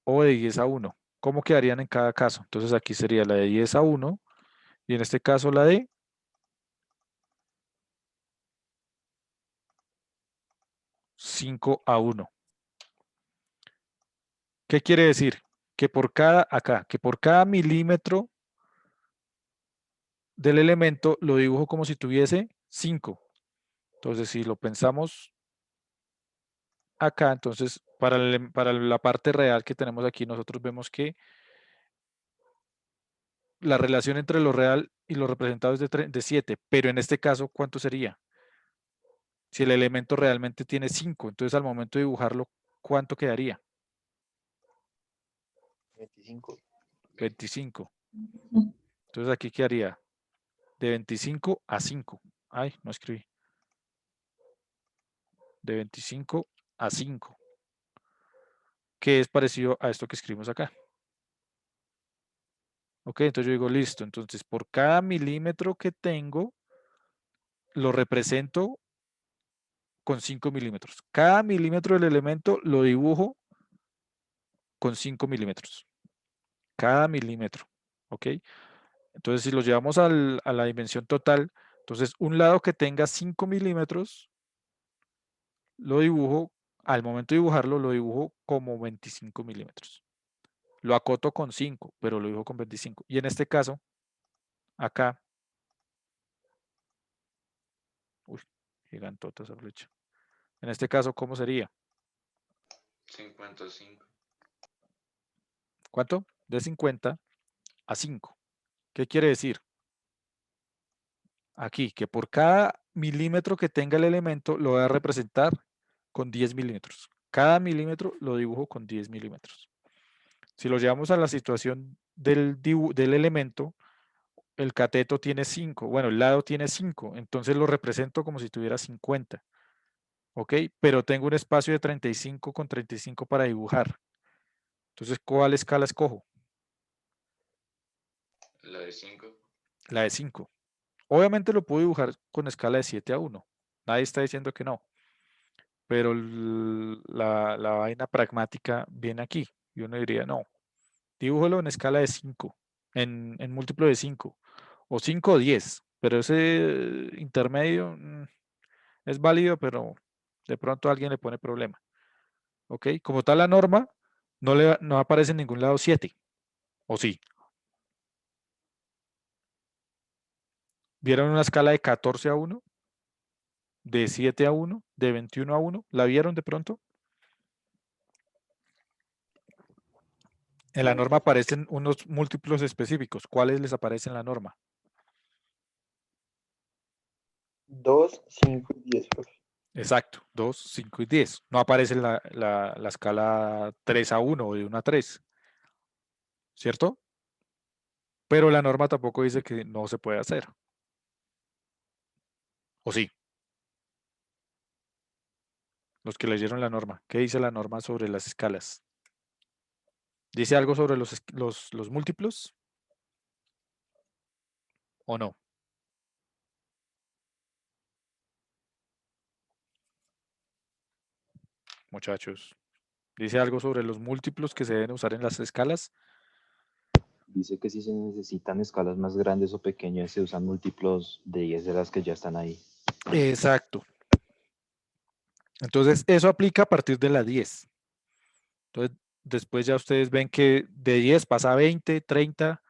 o de 10 a 1. ¿Cómo quedarían en cada caso? Entonces aquí sería la de 10 a 1 y en este caso la de 5 a 1. ¿Qué quiere decir? Que por cada milímetro del elemento lo dibujo como si tuviese 5. Entonces, si lo pensamos acá, entonces para la parte real que tenemos aquí, nosotros vemos que la relación entre lo real y lo representado es de 7, pero en este caso, ¿cuánto sería? Si el elemento realmente tiene 5, entonces al momento de dibujarlo, ¿cuánto quedaría? 25. 25. Entonces aquí quedaría de 25 a 5. Ay, no escribí. De 25 a 5. Que es parecido a esto que escribimos acá. Ok, entonces yo digo, listo. Entonces, por cada milímetro que tengo, lo represento con 5 milímetros. Cada milímetro del elemento lo dibujo con 5 milímetros. Cada milímetro. Ok. Entonces, si lo llevamos a la dimensión total, entonces un lado que tenga 5 milímetros, lo dibujo, al momento de dibujarlo, lo dibujo como 25 milímetros. Lo acoto con 5, pero lo dibujo con 25. Y en este caso, acá, uy, gigantota esa flecha. En este caso, ¿cómo sería? 55. ¿Cuánto? De 50 a 5. ¿Qué quiere decir? Aquí, que por cada milímetro que tenga el elemento, lo voy a representar con 10 milímetros. Cada milímetro lo dibujo con 10 milímetros. Si lo llevamos a la situación del elemento, el cateto tiene 5. Bueno, el lado tiene 5. Entonces lo represento como si tuviera 50. ¿Ok? Pero tengo un espacio de 35 con 35 para dibujar. Entonces, ¿cuál escala escojo? La de 5. La de 5. Obviamente lo puedo dibujar con escala de 7 a 1. Nadie está diciendo que no. Pero la vaina pragmática viene aquí. Y uno diría, no, dibújalo en escala de 5, en múltiplo de 5, o 5 o 10. Pero ese intermedio es válido, pero de pronto a alguien le pone problema. ¿Ok? Como tal la norma, no aparece en ningún lado 7. ¿O sí? ¿Vieron una escala de 14 a 1? ¿De 7 a 1? ¿De 21 a 1? ¿La vieron de pronto? En la norma aparecen unos múltiplos específicos. ¿Cuáles les aparecen en la norma? 2, 5 y 10, profe. Exacto, 2, 5 y 10. No aparece la escala 3 a 1 o de 1 a 3. ¿Cierto? Pero la norma tampoco dice que no se puede hacer. ¿O sí? los que leyeron la norma. ¿Qué dice la norma sobre las escalas? ¿Dice algo sobre los múltiplos? ¿O no? Muchachos, ¿dice algo sobre los múltiplos que se deben usar en las escalas? Dice que si se necesitan escalas más grandes o pequeñas, se usan múltiplos de 10 de las que ya están ahí. Exacto. Entonces, eso aplica a partir de la 10. Entonces, después ya ustedes ven que de 10 pasa a 20, 30,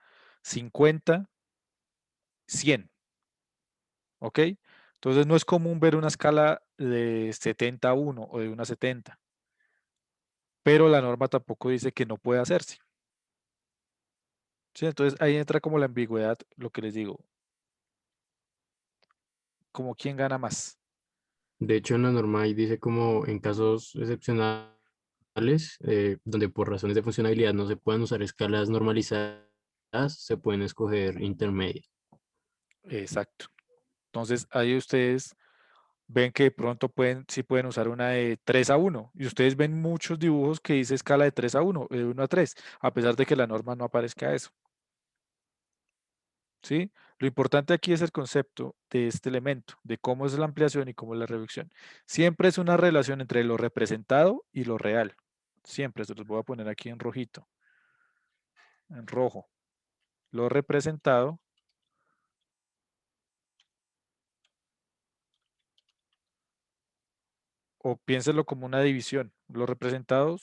50, 100. ¿Ok? Entonces, no es común ver una escala de 70 a 1 o de 1 a 70. Pero la norma tampoco dice que no puede hacerse. ¿Sí? Entonces, ahí entra como la ambigüedad, lo que les digo. Como quién gana más. De hecho, en la norma ahí dice como en casos excepcionales, donde por razones de funcionalidad no se puedan usar escalas normalizadas, se pueden escoger intermedias. Exacto. Entonces, ahí ustedes ven que de pronto sí pueden usar una de 3 a 1. Y ustedes ven muchos dibujos que dice escala de 3 a 1, de 1 a 3, a pesar de que la norma no aparezca eso. ¿Sí? Lo importante aquí es el concepto de este elemento, de cómo es la ampliación y cómo es la reducción. Siempre es una relación entre lo representado y lo real. Siempre, se los voy a poner aquí en rojito, en rojo. Lo representado o piénselo como una división. Lo representado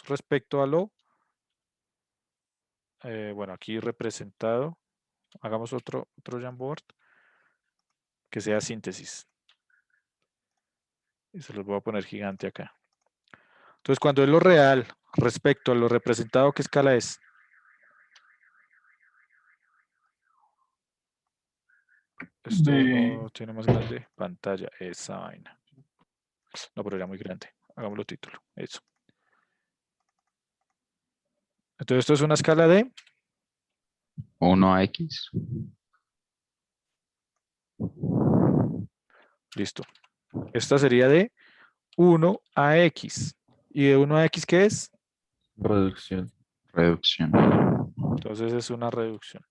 respecto a lo, bueno, aquí representado, hagamos otro Jamboard que sea síntesis. Y se los voy a poner gigante acá. Entonces, cuando es lo real respecto a lo representado, ¿qué escala es? Esto no tiene más grande pantalla, esa vaina. No, pero era muy grande. Hagámoslo título, eso. Entonces, esto es una escala de 1 a X. listo. Esta sería de 1 a X. ¿Y de 1 a X qué es? Reducción. Reducción. Entonces es una reducción.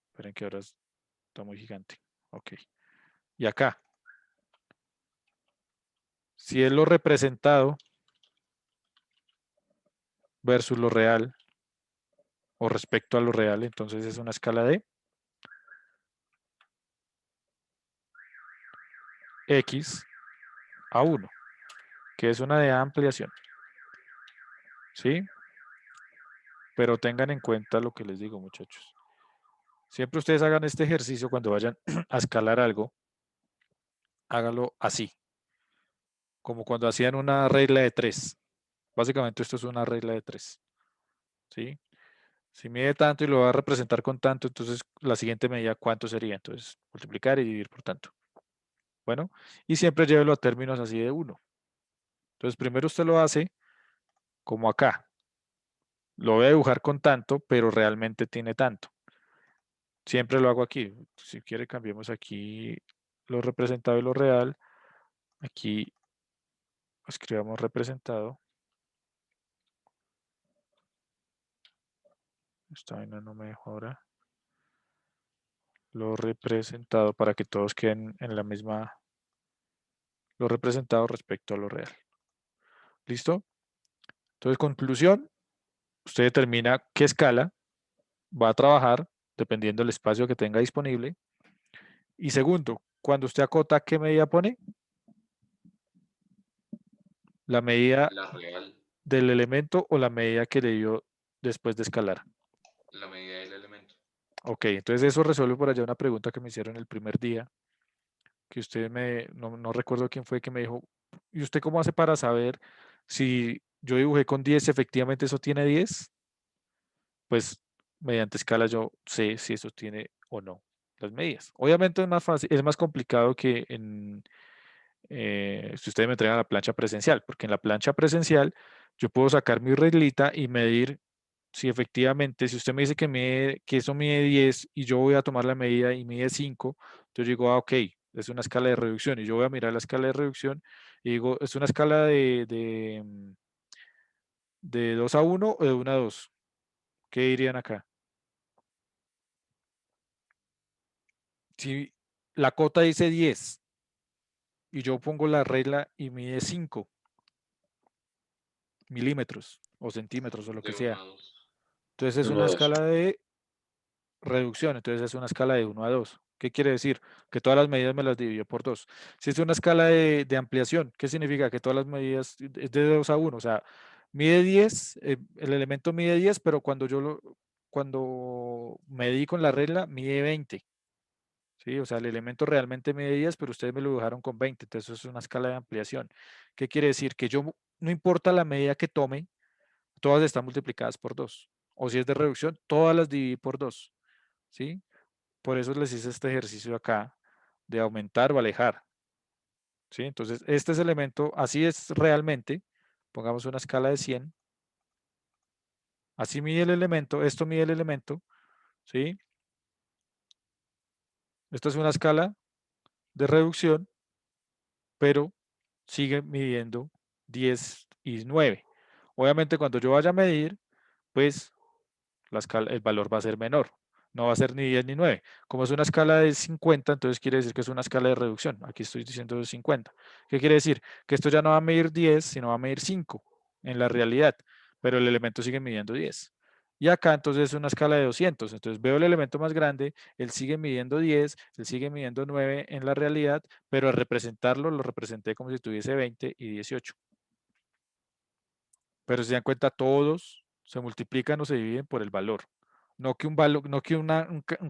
Esperen que ahora está muy gigante. Ok. Y acá. Si es lo representado versus lo real o respecto a lo real, entonces es una escala de X a 1, que es una de ampliación. ¿Sí? Pero tengan en cuenta lo que les digo, muchachos. Siempre ustedes hagan este ejercicio cuando vayan a escalar algo, háganlo así, como cuando hacían una regla de 3. Básicamente esto es una regla de 3. ¿Sí? Si mide tanto y lo va a representar con tanto, entonces la siguiente medida, ¿cuánto sería? Entonces, multiplicar y dividir por tanto. Bueno, y siempre llévelo a términos así de 1. Entonces, primero usted lo hace como acá. Lo voy a dibujar con tanto, pero realmente tiene tanto. Siempre lo hago aquí. Si quiere, cambiemos aquí lo representado y lo real. Aquí escribamos representado. Esta vaina no me dejó ahora. Lo representado para que todos queden en la misma. Lo representado respecto a lo real. ¿Listo? Entonces, conclusión. Usted determina qué escala va a trabajar dependiendo del espacio que tenga disponible. Y segundo, cuando usted acota, ¿qué medida pone? La medida La real, del elemento o la medida que le dio después de escalar. la medida del elemento. Ok, entonces eso resuelve por allá una pregunta que me hicieron el primer día, que usted no recuerdo quién fue que me dijo, ¿y usted cómo hace para saber si yo dibujé con 10, efectivamente eso tiene 10? Pues mediante escala yo sé si eso tiene o no las medidas. Obviamente es más fácil, es más complicado que si ustedes me entregan la plancha presencial, porque en la plancha presencial yo puedo sacar mi reglita y medir si efectivamente, si usted me dice que eso mide 10 y yo voy a tomar la medida y mide 5, entonces digo, ok, es una escala de reducción. Y yo voy a mirar la escala de reducción y digo, ¿es una escala de 2 a 1 o de 1 a 2? ¿Qué dirían acá? Si la cota dice 10 y yo pongo la regla y mide 5 milímetros o centímetros o lo que De 1 sea, a 2. entonces es Uno una a dos. escala de reducción, entonces es una escala de 1 a 2. ¿Qué quiere decir? Que todas las medidas me las dividió por 2. Si es una escala de ampliación, ¿qué significa? Que todas las medidas es de 2 a 1, o sea, mide 10, el elemento mide 10, pero cuando medí con la regla mide 20. ¿Sí? O sea, el elemento realmente mide 10, pero ustedes me lo dibujaron con 20, entonces eso es una escala de ampliación. ¿Qué quiere decir? Que yo, no importa la medida que tome, todas están multiplicadas por 2. O si es de reducción, todas las dividí por 2. ¿Sí? Por eso les hice este ejercicio acá de aumentar o alejar. ¿Sí? Entonces, este es elemento, así es realmente. Pongamos una escala de 100. Así mide el elemento, esto mide el elemento. ¿Sí? Esto es una escala de reducción, pero sigue midiendo 10 y 9. Obviamente, cuando yo vaya a medir, pues el valor va a ser menor. No va a ser ni 10 ni 9. Como es una escala de 50, entonces quiere decir que es una escala de reducción. Aquí estoy diciendo de 50. ¿Qué quiere decir? Que esto ya no va a medir 10, sino va a medir 5 en la realidad, pero el elemento sigue midiendo 10. Y acá entonces es una escala de 200. Entonces veo el elemento más grande, él sigue midiendo 10, él sigue midiendo 9 en la realidad, pero al representarlo lo representé como si tuviese 20 y 18. Pero si se dan cuenta, todos se multiplican o se dividen por el valor. No que un valor, no que un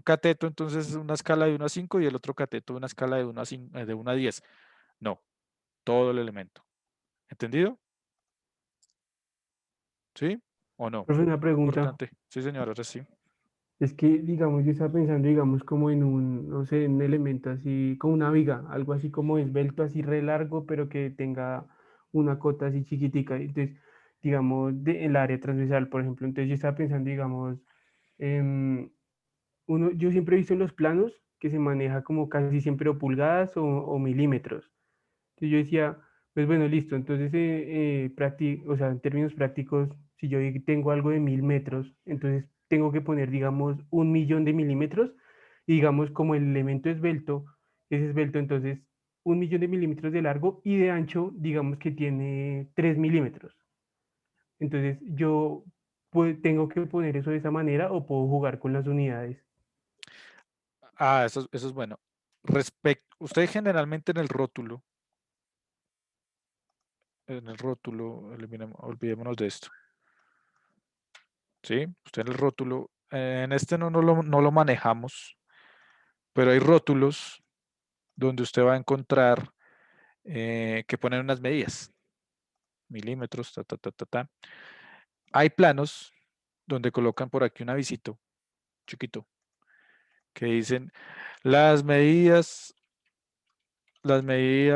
cateto, entonces es una escala de 1 a 5 y el otro cateto una escala de 1 a 5, de 1 a 10. No, todo el elemento. ¿Entendido? ¿Sí? ¿O no? Profe, una pregunta. Importante. Sí, señor, ahora sí. Es que, digamos, yo estaba pensando, digamos, como en un, no sé, en un elemento así, como una viga, algo así como esbelto, así re largo, pero que tenga una cota así chiquitica. Entonces, digamos, el área transversal, por ejemplo. Entonces, yo estaba pensando, digamos, em, yo siempre he visto en los planos que se maneja como casi siempre o pulgadas o milímetros. Entonces yo decía, pues bueno, listo, entonces, o sea, en términos prácticos, si yo tengo algo de 1000 metros, entonces tengo que poner, digamos, 1 millón de milímetros, y digamos, como el elemento esbelto, es esbelto, entonces 1 millón de milímetros de largo y de ancho, digamos que tiene 3 milímetros. Entonces yo tengo que poner eso de esa manera o puedo jugar con las unidades. Ah, eso es bueno. Usted generalmente en el rótulo, olvidémonos de esto. ¿Sí? Usted en el rótulo, en este no lo manejamos, pero hay rótulos donde usted va a encontrar que ponen unas medidas, milímetros, ta, ta, ta, ta, ta. Hay planos donde colocan por aquí un avisito chiquito que dicen las medidas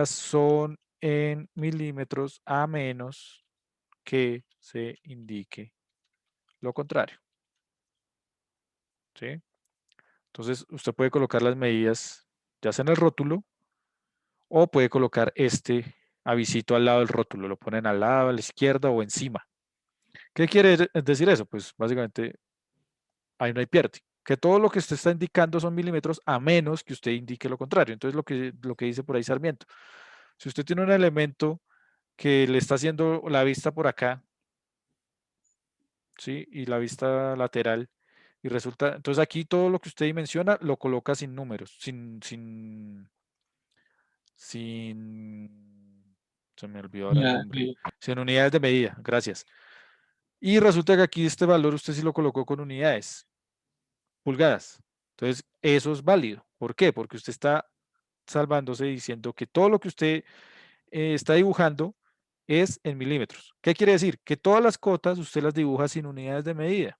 son en milímetros a menos que se indique lo contrario. ¿Sí? Entonces, usted puede colocar las medidas ya sea en el rótulo o puede colocar este avisito al lado del rótulo. Lo ponen al lado, a la izquierda o encima. ¿Qué quiere decir eso? Pues básicamente ahí no hay pierde. Que todo lo que usted está indicando son milímetros a menos que usted indique lo contrario. Entonces, lo que dice por ahí Sarmiento. Si usted tiene un elemento que le está haciendo la vista por acá, ¿sí? Y la vista lateral, y resulta, entonces aquí todo lo que usted menciona lo coloca sin números, se me olvidó ahora el nombre, sin unidades de medida, gracias. Y resulta que aquí este valor usted sí lo colocó con unidades, pulgadas. Entonces, eso es válido. ¿Por qué? Porque usted está salvándose diciendo que todo lo que usted está dibujando es en milímetros. ¿Qué quiere decir? Que todas las cotas usted las dibuja sin unidades de medida.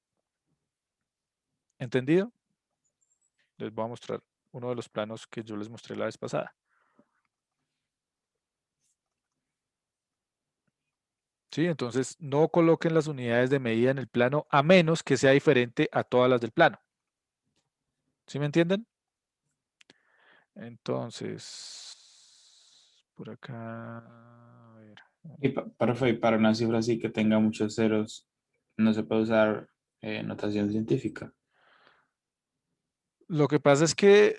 ¿Entendido? Les voy a mostrar uno de los planos que yo les mostré la vez pasada. ¿Sí? Entonces, no coloquen las unidades de medida en el plano a menos que sea diferente a todas las del plano. ¿Sí me entienden? Entonces, por acá, a ver. Y profe, para una cifra así que tenga muchos ceros, no se puede usar notación científica. Lo que pasa es que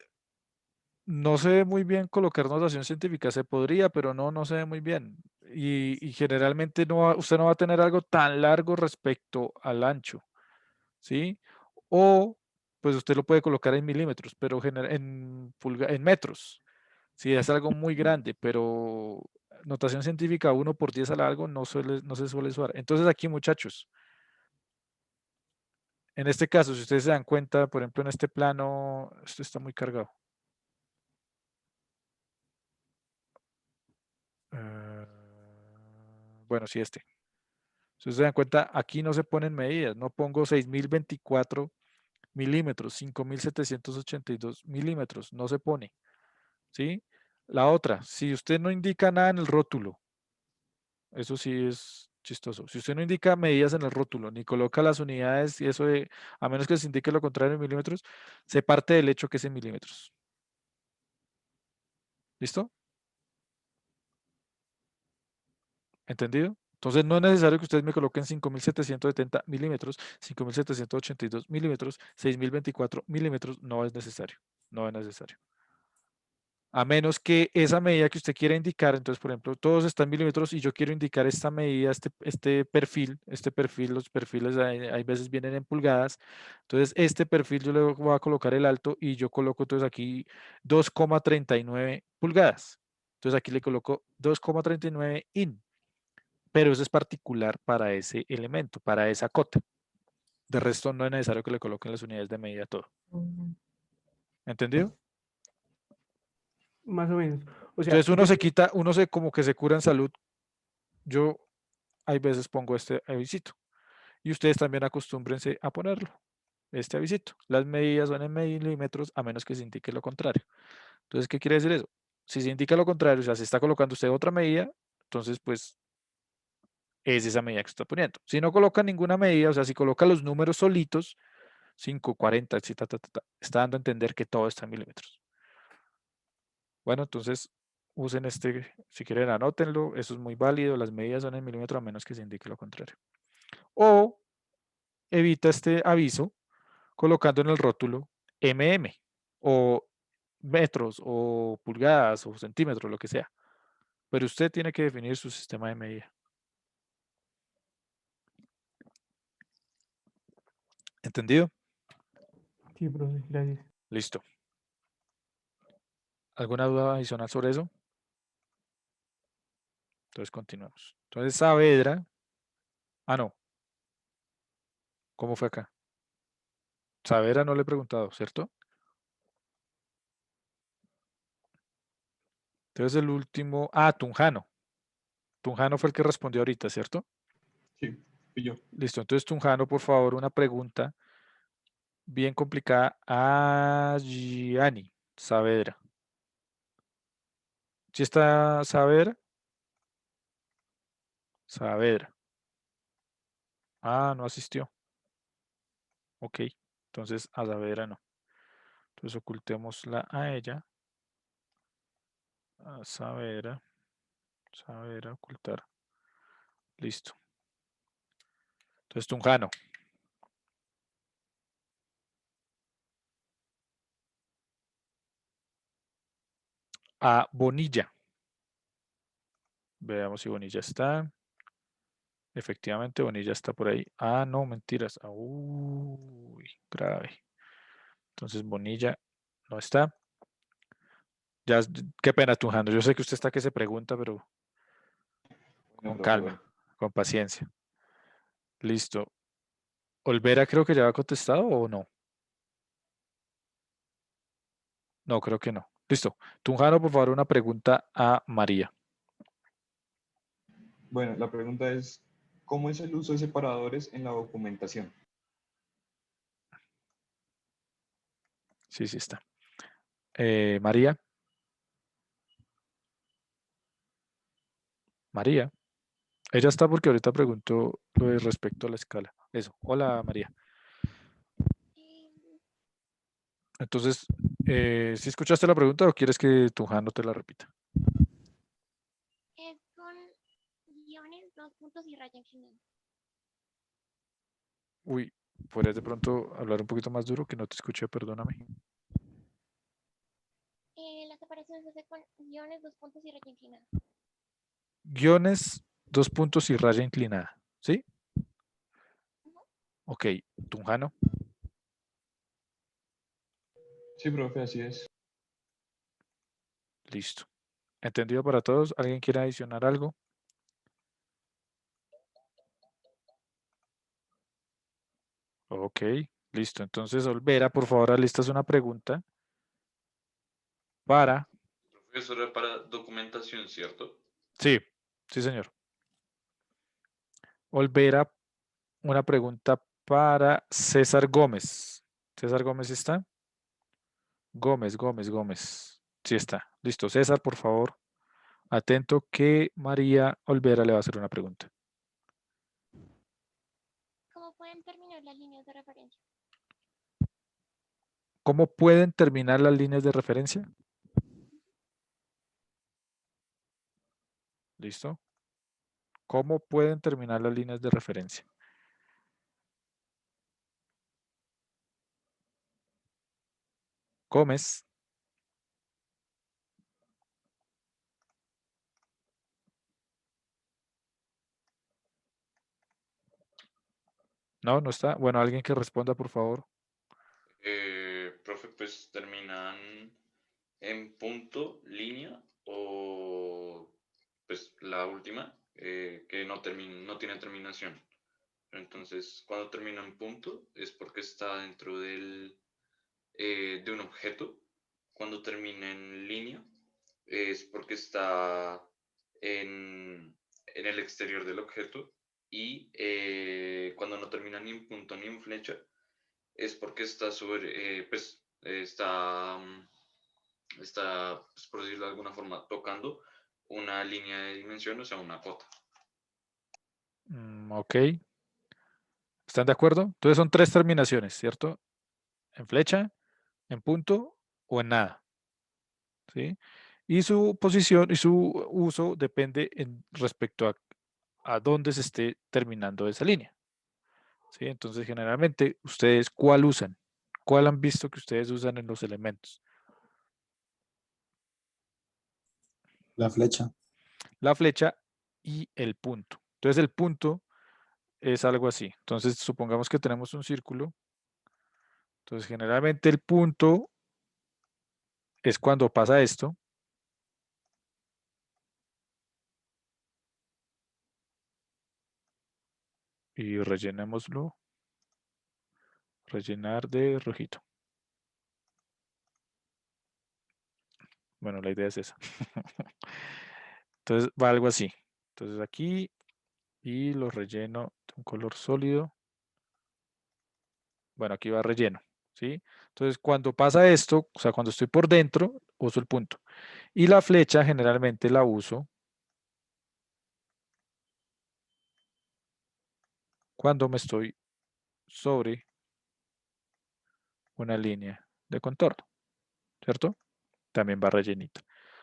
no se ve muy bien colocar notación científica. Se podría, pero no se ve muy bien. Y generalmente usted no va a tener algo tan largo respecto al ancho, ¿sí? O, pues usted lo puede colocar en milímetros, pero en metros. Si es algo muy grande, pero notación científica 1 por 10 a largo no se suele usar. Entonces aquí, muchachos, en este caso, si ustedes se dan cuenta, por ejemplo, en este plano, esto está muy cargado. Bueno, sí, este. Si ustedes se dan cuenta, aquí no se ponen medidas. No pongo 6024 milímetros, 5782 milímetros. No se pone. ¿Sí? La otra, si usted no indica nada en el rótulo, eso sí es chistoso. Si usted no indica medidas en el rótulo, ni coloca las unidades y eso a menos que se indique lo contrario en milímetros, se parte del hecho que es en milímetros. ¿Listo? ¿Entendido? Entonces no es necesario que ustedes me coloquen 5770 milímetros, 5782 milímetros, 6024 milímetros, no es necesario. No es necesario. A menos que esa medida que usted quiera indicar, entonces, por ejemplo, todos están en milímetros y yo quiero indicar esta medida, este perfil, los perfiles hay veces vienen en pulgadas. Entonces, este perfil yo le voy a colocar el alto y yo coloco entonces aquí 2,39 pulgadas. Entonces, aquí le coloco 2,39 in, pero eso es particular para ese elemento, para esa cota. De resto, no es necesario que le coloquen las unidades de medida todo. ¿Entendido? Más o menos. O sea, Entonces uno se quita, como que se cura en salud. Yo hay veces pongo este avisito. Y ustedes también acostúmbrense a ponerlo, este avisito. Las medidas son en milímetros a menos que se indique lo contrario. Entonces, ¿qué quiere decir eso? Si se indica lo contrario, o sea, se está colocando usted otra medida, entonces pues es esa medida que está poniendo. Si no coloca ninguna medida, o sea, si coloca los números solitos, 5, 40, etc., está dando a entender que todo está en milímetros. Bueno, entonces usen este, si quieren anótenlo, eso es muy válido, las medidas son en milímetros a menos que se indique lo contrario. O evita este aviso colocando en el rótulo o metros o pulgadas o centímetros, lo que sea. Pero usted tiene que definir su sistema de medida. ¿Entendido? sí, profe, gracias. Listo. ¿Alguna duda adicional sobre eso? Entonces continuamos. Entonces Saavedra. Ah, no. ¿Cómo fue acá? Saavedra no le he preguntado, ¿cierto? Entonces el último. Ah, Tunjano. Tunjano fue el que respondió ahorita, ¿cierto? Sí, fui yo. Listo. Entonces Tunjano, por favor, una pregunta bien complicada a Gianni Saavedra. ¿Sí está Saavedra? Saavedra. Ah, no asistió. Ok. Entonces a Saavedra no. Entonces ocultémosla a ella. A Saavedra. Saavedra, ocultar. Listo. Entonces Tunjano. A Bonilla. Veamos si Bonilla está. Efectivamente, Bonilla está por ahí. Ah, no, mentiras. Ah, uy, grave. Entonces Bonilla no está. Ya, qué pena, Tunjano. Yo sé que usted está que se pregunta, pero Bueno, con profe, bueno. calma, con paciencia. Listo. ¿Olvera creo que ya ha contestado o no? No, creo que no. Listo. Tunjano, por favor, una pregunta a María. Bueno, la pregunta es, ¿cómo es el uso de separadores en la documentación? Sí, sí está. María. María. Ella está porque ahorita preguntó lo de respecto a la escala. Eso. Hola, María. Entonces, ¿sí escuchaste la pregunta o quieres que Tunjano te la repita? Es con guiones, dos puntos y raya inclinada. Uy, ¿podrías de pronto hablar un poquito más duro? Que no te escuché, perdóname. La separación se hace con guiones, dos puntos y raya inclinada. Guiones, dos puntos y raya inclinada. ¿Sí? Ok, Tunjano. Sí, profe, así es. Listo. ¿Entendido para todos? ¿Alguien quiere adicionar algo? Ok, listo. Entonces, Olvera, por favor, alistas una pregunta para... Profesor, era para documentación, ¿cierto? Sí, sí, señor. Olvera, una pregunta para César Gómez. ¿César Gómez está? Gómez. Sí está. Listo. César, por favor, atento que María Olvera le va a hacer una pregunta. ¿Cómo pueden terminar las líneas de referencia? ¿Cómo pueden terminar las líneas de referencia? ¿Listo? ¿Cómo pueden terminar las líneas de referencia? Gómez. No, no está. Bueno, alguien que responda, por favor. Profe, pues terminan en punto, línea o pues la última que no tiene terminación. Entonces, cuando termina en punto es porque está dentro de un objeto. Cuando termina en línea es porque está en el exterior del objeto. Y cuando no termina ni en punto ni en flecha es porque está está, pues, por decirlo de alguna forma, tocando una línea de dimensión, o sea, una cota. Ok. ¿Están de acuerdo? Entonces son tres terminaciones, ¿cierto? En flecha, en punto o en nada. ¿Sí? Y su posición y su uso depende respecto a dónde se esté terminando esa línea. ¿Sí? Entonces, generalmente, ¿ustedes cuál usan? ¿Cuál han visto que ustedes usan en los elementos? La flecha. La flecha y el punto. Entonces, el punto es algo así. Entonces, supongamos que tenemos un círculo. Entonces, generalmente el punto es cuando pasa esto. Y rellenémoslo. Rellenar de rojito. Bueno, la idea es esa. Entonces va algo así. Entonces aquí y lo relleno de un color sólido. Bueno, aquí va relleno. ¿Sí? Entonces cuando pasa esto, o sea, cuando estoy por dentro, uso el punto. Y la flecha generalmente la uso cuando me estoy sobre una línea de contorno. ¿Cierto? También va rellenita.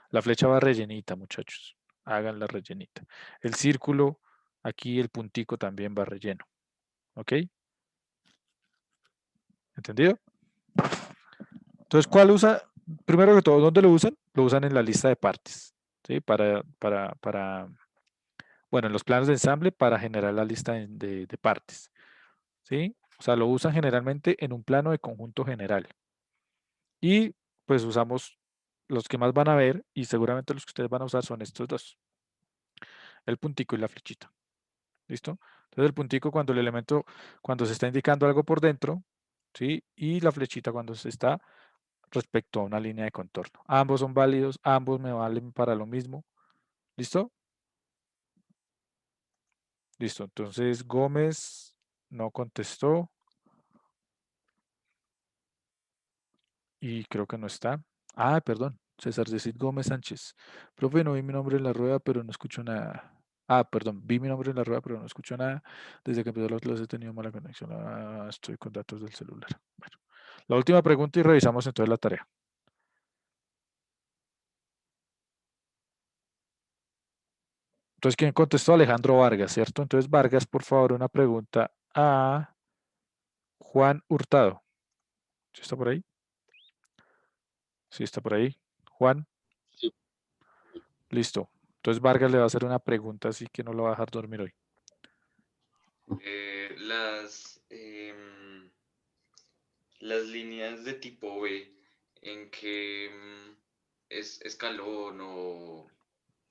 La flecha va rellenita, muchachos. Háganla rellenita. El círculo, aquí el puntico también va relleno. ¿Ok? ¿Entendido? Entonces, ¿cuál usa? Primero que todo, ¿dónde lo usan? Lo usan en la lista de partes. ¿Sí? Bueno, en los planos de ensamble para generar la lista de partes. ¿Sí? O sea, lo usan generalmente en un plano de conjunto general. Y pues usamos los que más van a ver y seguramente los que ustedes van a usar son estos dos. El puntico y la flechita. ¿Listo? Entonces el puntico cuando el elemento, cuando se está indicando algo por dentro, ¿sí? Y la flechita cuando se está respecto a una línea de contorno. Ambos son válidos, ambos me valen para lo mismo. ¿Listo? Listo. Entonces Gómez no contestó. Y creo que no está. Ah, perdón. César Decid Gómez Sánchez. Profe, no vi mi nombre en la rueda, pero no escucho nada. Ah, perdón, vi mi nombre en la rueda, pero no escucho nada. Desde que empezó la clase he tenido mala conexión. Ah, estoy con datos del celular. Bueno, La última pregunta y revisamos entonces la tarea. Entonces, ¿quién contestó? Alejandro Vargas, ¿cierto? Entonces, Vargas, por favor, una pregunta a Juan Hurtado. ¿Sí está por ahí? Sí, está por ahí. Juan. Sí. Listo. Entonces, Vargas le va a hacer una pregunta, así que no lo va a dejar dormir hoy. Las líneas de tipo B, ¿en qué escalón o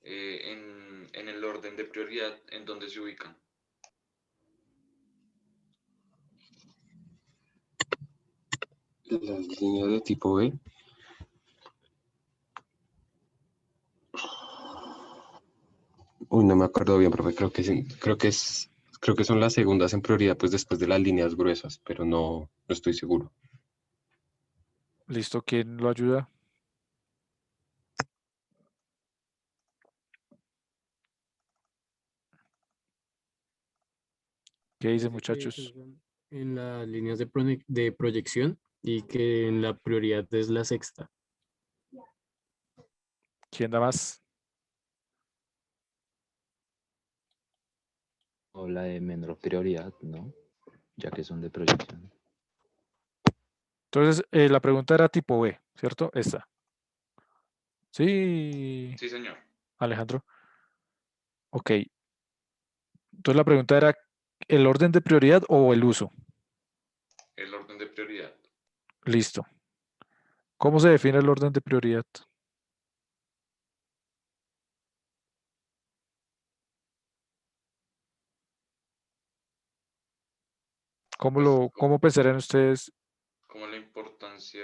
en el orden de prioridad en donde se ubican? Las líneas de tipo B. Uy, no me acuerdo bien, profe. Creo que son las segundas en prioridad, pues después de las líneas gruesas, pero no estoy seguro. Listo, ¿quién lo ayuda? ¿Qué dice, Dice que muchachos? son en las líneas de proyección y que en la prioridad es la sexta. ¿Quién da más? O la de menor prioridad, ¿no? Ya que son de proyección. Entonces, la pregunta era tipo B, ¿cierto? Esta. Sí, Sí, señor. Alejandro. Ok. Entonces, la pregunta era, ¿el orden de prioridad o el uso? El orden de prioridad. Listo. ¿Cómo se define el orden de prioridad? Pues ¿Cómo pensarían ustedes? como la importancia,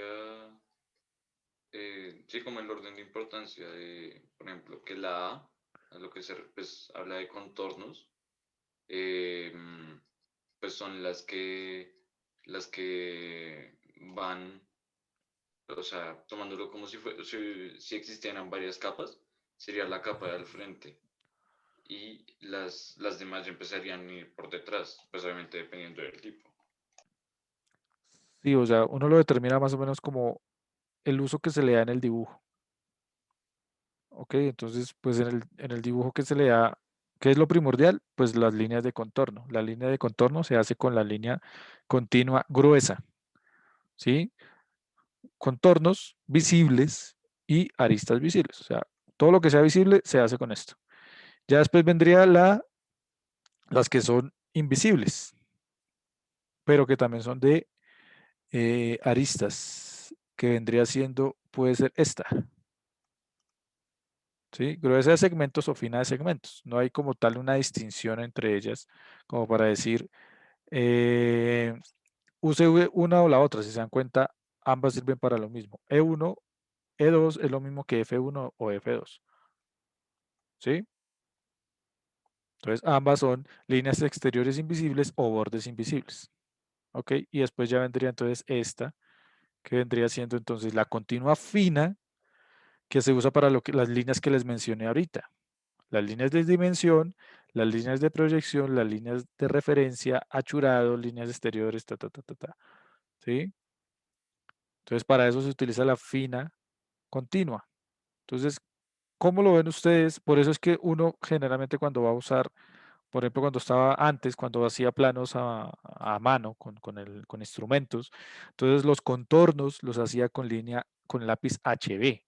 sí, como el orden de importancia de, por ejemplo, que la a lo que se pues, habla de contornos, eh, pues son las que van, o sea, tomándolo como si existieran varias capas, sería la capa del frente. Y las demás ya empezarían a ir por detrás, pues obviamente dependiendo del tipo. Sí, o sea, uno lo determina más o menos como el uso que se le da en el dibujo. Ok, entonces, pues en el dibujo que se le da, ¿qué es lo primordial? Pues las líneas de contorno. La línea de contorno se hace con la línea continua gruesa, ¿sí? Contornos visibles y aristas visibles. O sea, todo lo que sea visible se hace con esto. Ya después vendría las que son invisibles, pero que también son de aristas, que vendría siendo, puede ser esta. ¿Sí? Gruesa de segmentos o fina de segmentos. No hay como tal una distinción entre ellas, como para decir, use una o la otra. Si se dan cuenta, ambas sirven para lo mismo. E1, E2 es lo mismo que F1 o F2. ¿Sí? Entonces, ambas son líneas exteriores invisibles o bordes invisibles. ¿Ok? Y después ya vendría entonces esta, que vendría siendo entonces la continua fina, que se usa para las líneas que les mencioné ahorita. Las líneas de dimensión, las líneas de proyección, las líneas de referencia, achurado, líneas exteriores, ¿sí? Entonces, para eso se utiliza la fina continua. Entonces, ¿cómo lo ven ustedes? Por eso es que uno generalmente cuando va a usar, por ejemplo, cuando estaba antes, cuando hacía planos a mano con instrumentos, entonces los contornos los hacía con lápiz HB,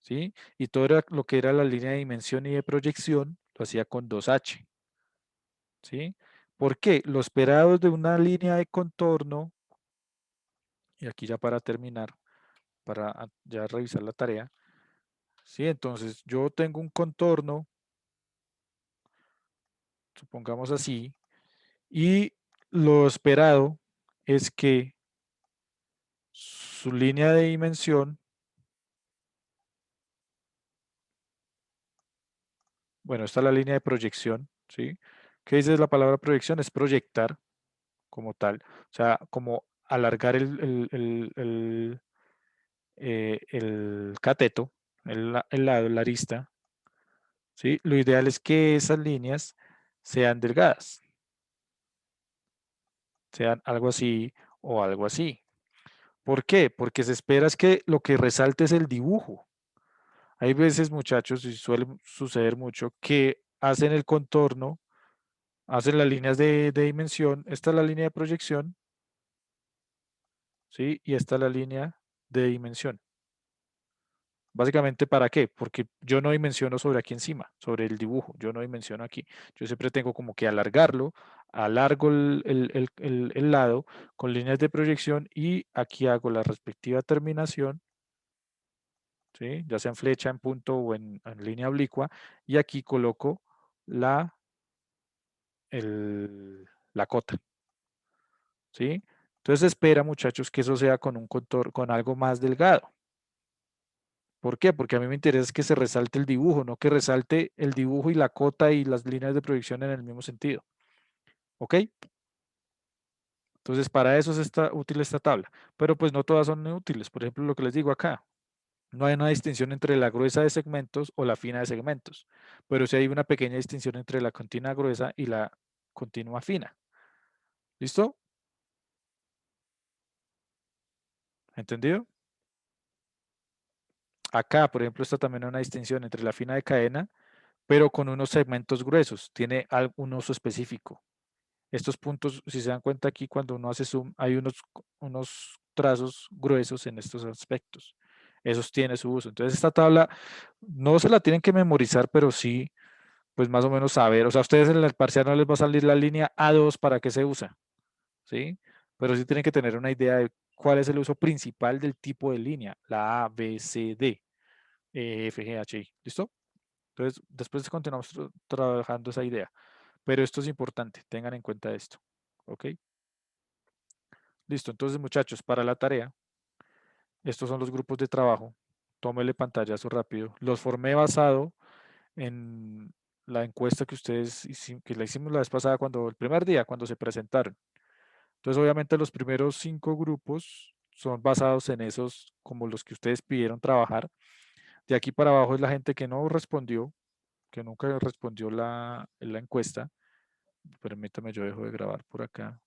¿sí? Y todo lo que era la línea de dimensión y de proyección lo hacía con 2H, ¿sí? ¿Por qué? Los esperados de una línea de contorno, y aquí ya para terminar, para ya revisar la tarea, ¿sí? Entonces yo tengo un contorno, supongamos así, y lo esperado es que su línea de dimensión, bueno, esta es la línea de proyección, ¿sí? ¿Qué dice la palabra proyección? Es proyectar como tal, o sea, como alargar el cateto, el lado, la arista, ¿sí? Lo ideal es que esas líneas sean delgadas, sean algo así o algo así. ¿Por qué? Porque se espera es que lo que resalte es el dibujo. Hay veces, muchachos, y suele suceder mucho, que hacen el contorno, hacen las líneas de dimensión. Esta es la línea de proyección, ¿sí? Y esta es la línea de dimensión. Básicamente, ¿para qué? Porque yo no dimensiono sobre aquí encima, sobre el dibujo. Yo no dimensiono aquí. Yo siempre tengo como que alargarlo, alargo el lado con líneas de proyección y aquí hago la respectiva terminación, ¿sí? Ya sea en flecha, en punto o en línea oblicua. Y aquí coloco la, la cota, ¿sí? Entonces espera, muchachos, que eso sea con un contorno, con algo más delgado. ¿Por qué? Porque a mí me interesa que se resalte el dibujo, no que resalte el dibujo y la cota y las líneas de proyección en el mismo sentido. ¿Ok? Entonces, para eso es útil esta tabla. Pero pues no todas son útiles. Por ejemplo, lo que les digo acá. No hay una distinción entre la gruesa de segmentos o la fina de segmentos. Pero sí hay una pequeña distinción entre la continua gruesa y la continua fina. ¿Listo? ¿Entendido? Acá, por ejemplo, está también una distinción entre la fina de cadena, pero con unos segmentos gruesos. Tiene un uso específico. Estos puntos, si se dan cuenta aquí, cuando uno hace zoom, hay unos trazos gruesos en estos aspectos. Esos tienen su uso. Entonces, esta tabla no se la tienen que memorizar, pero sí, pues más o menos saber. O sea, a ustedes en el parcial no les va a salir la línea A2 para qué se usa, ¿sí? Pero sí tienen que tener una idea de cuál es el uso principal del tipo de línea, la A, B, C, D, E, F, G, H, I. ¿Listo? Entonces, después continuamos trabajando esa idea. Pero esto es importante, tengan en cuenta esto. ¿Ok? Listo, entonces muchachos, para la tarea, estos son los grupos de trabajo. Tómele pantallazo rápido. Los formé basado en la encuesta que ustedes que la hicimos la vez pasada, el primer día, cuando se presentaron. Entonces, obviamente, los primeros 5 grupos son basados en esos, como los que ustedes pidieron trabajar. De aquí para abajo es la gente que no respondió, que nunca respondió la encuesta. Permítame, yo dejo de grabar por acá.